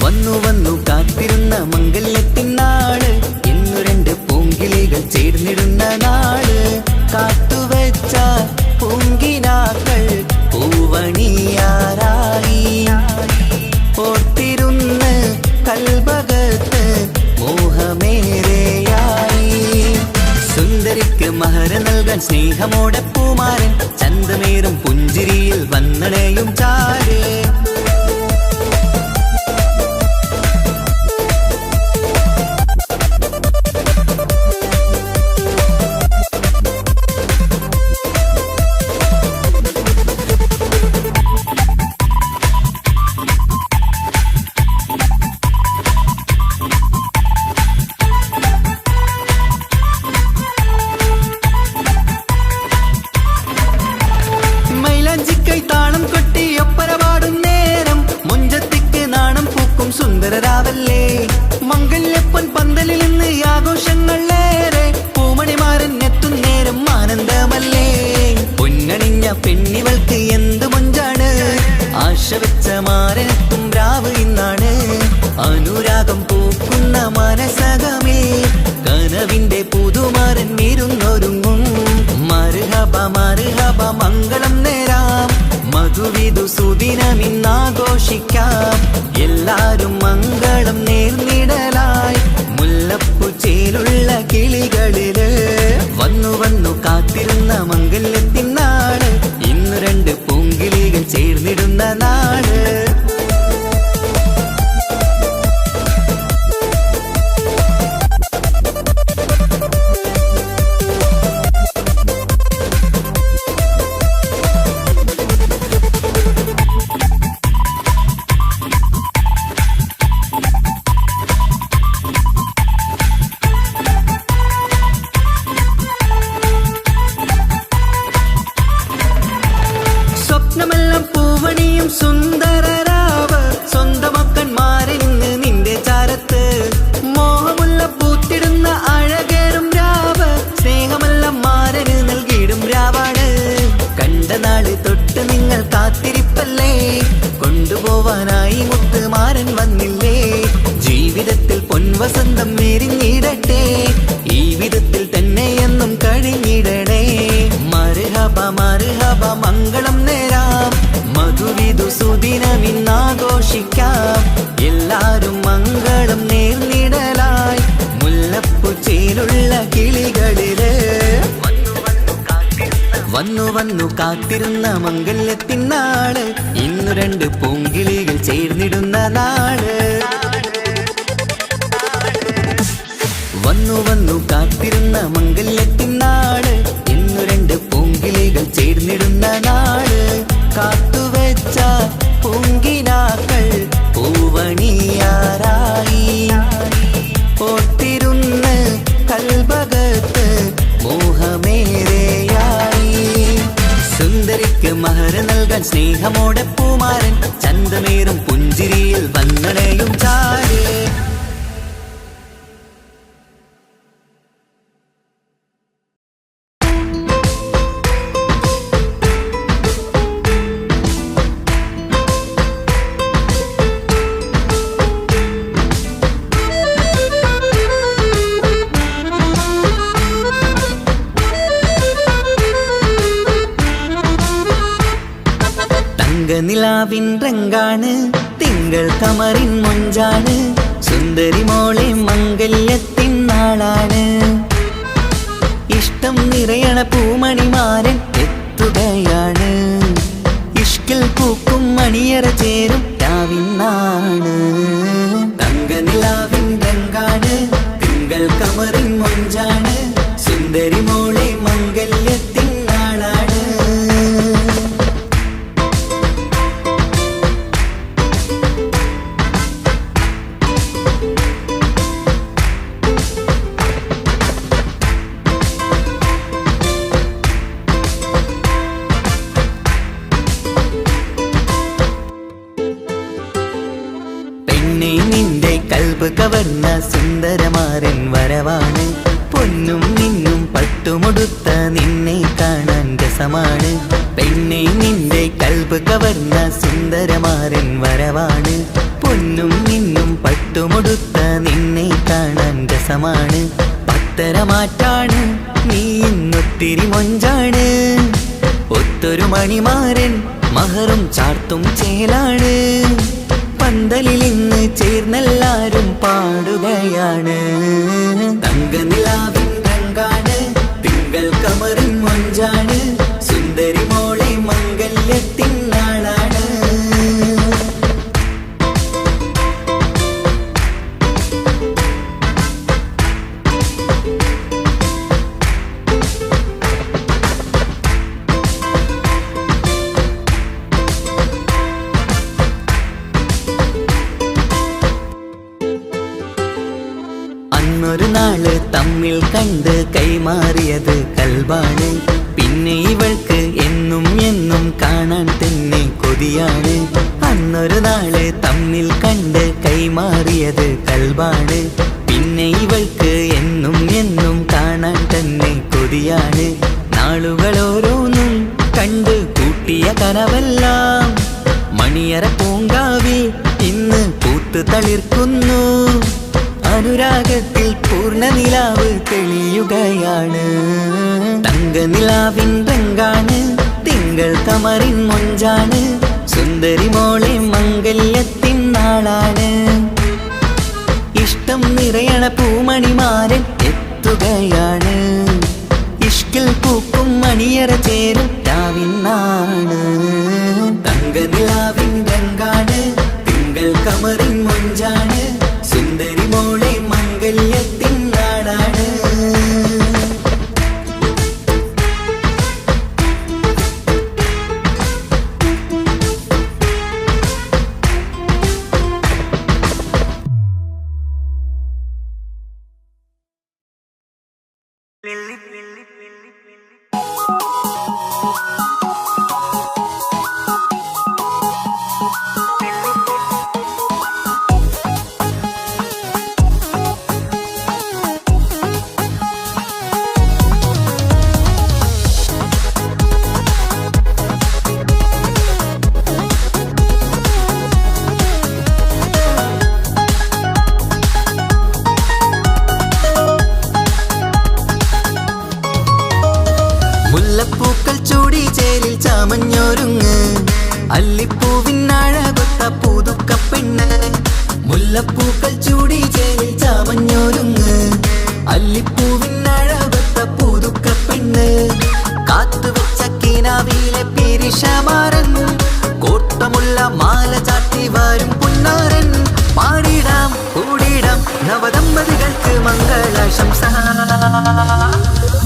വന്നു വന്നു കാത്തിരുന്ന മംഗല്യത്തിൻ നാള്, ഇന്നു രണ്ട് പൂങ്കിളികൾ ചേർന്നിടുന്ന നാള്. കാത്തുവെച്ച പൂങ്കിനാക്കൾ പൂവണിയാറായി, ഓർത്തിരുന്ന് കൽബകത്ത് മോഹമേറെയായി. സുന്ദരിക്ക് മഹർ നൽകാൻ സ്നേഹമോടെ പൂമാരൻ, ചന്തമേറും പുഞ്ചിരിയിൽ വന്നണയും ചാര്. സുന്ദരരാവല്ലേ മംഗല്യപ്പൊൻ പന്തലിൽ നിന്ന് ആഘോഷങ്ങളേറെ, പൂമണിമാരൻ എത്തുന്നേരം ആനന്ദമല്ലേ. പൊന്നണിഞ്ഞ പെണ്ണിവൾക്ക് എന്ത് മൊഞ്ചാണ്, ആശ വെച്ച മാരനെത്തും രാവ് ഇന്നാണ്. അനുരാഗം പൂക്കുന്ന മനസകമേ കനവിന്റെ പുതുമാരൻ ഇരുന്നൊരുങ്ങും. മർഹബ മർഹബ മംഗളം നേരാം, മധുവിധു സുദിനമിന്നാഘോഷിക്കാം. എല്ലാരും മംഗളം നേർന്നിടലായി മുല്ലപ്പൂച്ചേലുള്ള കിളികളില്. വന്നു വന്നു കാത്തിരുന്ന മംഗല്യത്തിൻ നാള്, ഇന്നു രണ്ട് പൂങ്കിളികൾ ചേർന്നിടുന്ന നാള്. സ്വപ്നമെല്ലാം പൂവണിയും സുന്ദരരാവ്, സ്വന്തമക്കന്മാരിന്ന് നിന്റെ ചാരത്ത്. മോഹമുള്ള പൂത്തിടുന്ന അഴകേറും രാവ്, സ്നേഹമെല്ലാം മാരന് നൽകിയിടും രാവാണ്. കണ്ട നാള് തൊട്ട് നിങ്ങൾ കാത്തിരിപ്പല്ലേ, കൊണ്ടുപോവാനായി മുത്തുമാരൻ വന്നില്ലേ. ജീവിതത്തിൽ പൊൻവസന്തം എരിഞ്ഞിടട്ടെ, ഈ വിധത്തിൽ തന്നെ എന്നും കഴിഞ്ഞിടണേ. മർഹബ മർഹബ മംഗളം നേരാം, മധുവിധു സുദിനമിന്നാഘോഷിക്കാം. എല്ലാരും മംഗളം നേർന്നിടലായി മുല്ലപ്പൂച്ചേലുള്ള കിളികളില്. വന്നു വന്നു കാത്തിരുന്ന മംഗല്യത്തിൻ നാള്, ഇന്നു രണ്ട് പൂങ്കിളികൾ ചേർന്നിടുന്ന നാള്. വന്നു വന്നു കാത്തിരുന്ന മംഗല്യത്തിൻ നാള്, ഇന്നു രണ്ട് പൂങ്കിളികൾ ചേർന്നിടുന്ന നാള്. കാത്തുവെച്ച പൂങ്കിനാക്കൾ പൂവണിയാറായി, ഓർത്തിരുന്ന് കൽബകത്ത് മോഹമേറെയായി. സുന്ദരിക്ക് മഹർ നൽകാൻ സ്നേഹമോടെ പൂമാരൻ, ചന്തമേറും പുഞ്ചിരിയിൽ വന്നണയും ചാര്. നിലാവിൻ രംഗാണ്, തിങ്കൾ കമറിൻ മൊഞ്ചാണ്, സുന്ദരി മോളെ മംഗല്യത്തിൻ നാളാണ്. ഇഷ്ടം നിറയണ പൂമണിമാരൻ എത്തുകയാണ്, ഇഷ്കിൽ പൂക്കും മണിയറ ചേരും രാവിനാണ്. തങ്ക നിലാവിൻ രംഗാണ്, തിങ്കൾ കമറിൻ മൊഞ്ചാണ്, സുന്ദരി മോളെ മംഗല്യത്തിൻ നാളാണ്. നിന്റെ കൽബ് കവർന്ന സുന്ദരമാരൻ വരവാണ്, പൊന്നും നിന്നും പട്ടുമൊടുത്ത നിന്നെ കാണാൻ രസമാണ്. പെണ്ണെ നിന്റെ കൽബ് കവർന്ന സുന്ദരമാരൻ വരവാണ്. പൊന്നും മിന്നും പട്ടുമുടുത്ത നിന്നെ കാണാൻ രസമാണ്. പത്തരമാറ്റാണ് നീ ഇന്നൊത്തിരി മൊഞ്ചാണ്. ഒത്തൊരു മണിമാരൻ മഹറും ചാർത്തും ചേലാണ്. പന്തലിൽ ഇന്ന് ചേർന്നെല്ലാരും പാടുകയാണ്. തങ്കനിലാവിൻ രംഗാണ്, തിങ്കൾ കമറിൻ മൊഞ്ചാണ്. സുന്ദരി മോളെ മംഗല്യത്തിൻ നാളാണ്. അന്നൊരു നാള് തമ്മിൽ കണ്ട് കൈമാറിയത് കൽബാണ്. പിന്നെ ഇവൾക്ക് എന്നും എന്നും കാണാൻ തന്നെ കൊതിയാണ്. അന്നൊരു നാള് തമ്മിൽ കണ്ട് കൈമാറിയത് കൽബാണ്. പിന്നെ ഇവൾക്ക് എന്നും എന്നും കാണാൻ തന്നെ കൊതിയാണ്. നാളുകൾ ഓരോന്നും കണ്ട് കൂട്ടിയ കനവെല്ലാം മണിയറ പൂങ്കാവിൽ ഇന്ന് പൂത്തു തളിർക്കുന്നു. അനുരാഗത്തിൽ പൂർണ്ണ നിലാവ് തെളിയുകയാണ്. തങ്കനിലാവിൻ രംഗാണ്, തിങ്കൾ കമറിൻ മൊഞ്ചാണ്. സുന്ദരി മോളെ മംഗല്യത്തിൻ നാളാണ്. ഇഷ്ടം നിറയണ പൂമണിമാരൻ എത്തുകയാണ്. ഇഷ്കിൽ പൂക്കും മണിയറ ചേരും രാവിനാണ്. തങ്കനിലാവിൻ രംഗാണ്, തിങ്കൾ കമറിൻ മൊഞ്ചാണ്. സുന്ദരി മോളെ മംഗല്യത്തിൻ നാടാണ്. മുല്ലപ്പൂക്കൾ ചൂടി ചേലിൽ ചാമഞ്ഞൊരുങ്ങ്, അല്ലിപ്പൂവിനഴകൊത്ത പുതുക്കപ്പെണ്ണ്. മുല്ലപ്പൂക്കൾ ചൂടി ചേലിൽ ചാമഞ്ഞൊരുങ്ങ്, അല്ലിപ്പൂവിനഴകൊത്ത പുതുക്കപ്പെണ്ണ്. കാത്തുവെച്ച കിനാവിലെ പിരിശമാരൻ, കോട്ടമുള്ള മാല ചാട്ടി വരും പുന്നാരൻ. പാടിടാം കൂടിടാം നവദമ്പതികൾക്ക് മംഗളാശംസ.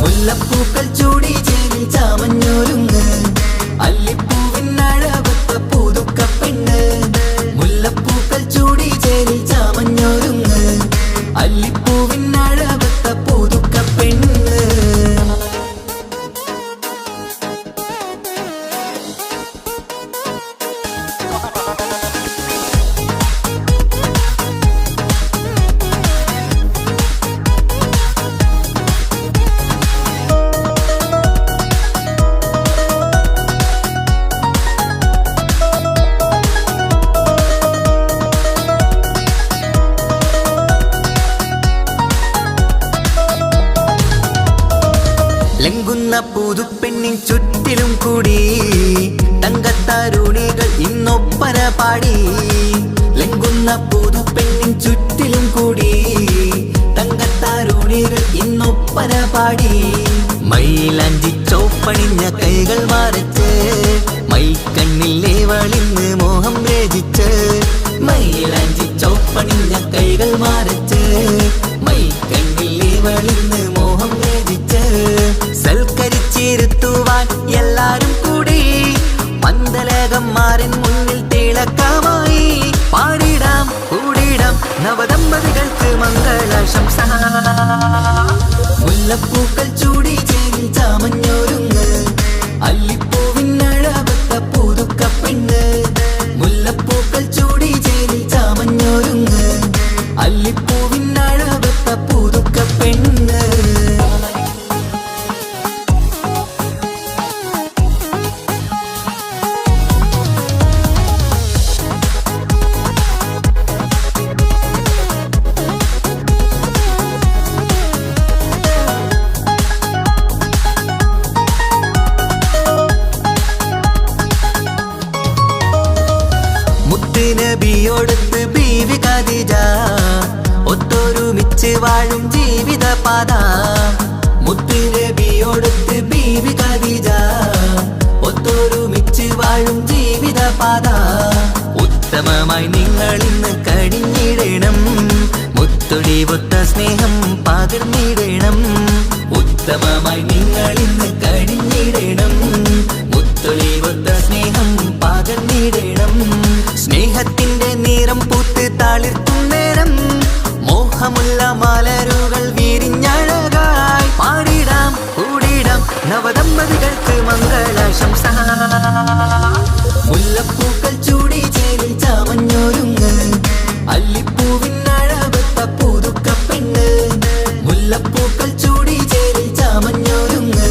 മുല്ലപ്പൂക്കൾ ചൂടി ചേലിൽ ചാമഞ്ഞൊരുങ്ങ്, അല്ലിപ്പൂവിനഴകൊത്ത പുതുക്കപ്പെണ്ണ്. മുല്ലപ്പൂക്കൾ ചൂടി ചേലിൽ ചാമഞ്ഞൊരുങ്ങ്, അല്ലിപ്പൂവിനഴകൊത്ത പുതുക്കപ്പെണ്ണ്. ലംഘുന്ന പുതുപ്പെണ്ണിൻ ചുറ്റിലും കൂടി തങ്കത്താരുണികൾ ഇന്നൊപ്പന പാടി. ലംഘുന്ന പുതുപ്പെണ്ണിൻ ചുറ്റിലും കൂടി തങ്കത്താരുണികൾ ഇന്നൊപ്പന പാടി. മൈലാഞ്ചി ചോപ്പണിഞ്ഞ കൈകൾ മറച്ച്, മൈക്കണ്ണിലെ വളിന്ന് മോഹം രചിച്ച്. മൈലാഞ്ചി ചോപ്പണിഞ്ഞ കൈകൾ മറച്ച്, മൈക്കണ്ണിലെ വളിന്ന് മോഹം രചിച്ച്. സൽക്കരിച്ചിരുത്തുവാൻ എല്ലാരും കൂടി പന്തലകന്മാരൻ മുന്നിൽ തിളക്കമായി. പാടിടാം കൂടിടാം നവദമ്പതികൾക്ക് മംഗളാശംസ. മുല്ലപ്പൂക്കൾ ചൂടി ചേലിൽ ചാമഞ്ഞൊരുങ്ങ്, അല്ലിപ്പൂവിനഴകൊത്ത പുതുക്കപ്പെണ്ണ്. മുല്ലപ്പൂക്കൾ ചൂടി ചേലിൽ ചാമഞ്ഞൊരുങ്ങ്, അല്ലിപ്പൂവിനഴകൊത്ത പുതുക്കപ്പെണ്ണ്. മുത്തൊളിവൊത്ത സ്നേഹം പകർന്നിടണം ഉത്തമമായി നിങ്ങൾ ഇന്ന് കഴിഞ്ഞിടണം മുത്തൊളിവൊത്ത സ്നേഹം പകർന്നിടണം സ്നേഹത്തിന്റെ നിറം പൂത്ത് താളിർത്തും നേരം മോഹമുള്ള മലരുകൾ വിരിഞ്ഞഴകായി പാടിടാം കൂടിടാം നവദമ്പതികൾക്ക് മംഗളാശംസ മുല്ലപ്പൂക്കൾ ചൂടി ചേരിൽ ചാമഞ്ഞൊരുങ്ങ് അല്ലിപ്പൂവിനഴകൊത്ത പുതുക്കപ്പെണ്ണ് മുല്ലപ്പൂക്കൾ ചൂടി ചേരിൽ ചാമഞ്ഞൊരുങ്ങ്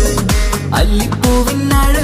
അല്ലിപ്പൂവിനഴ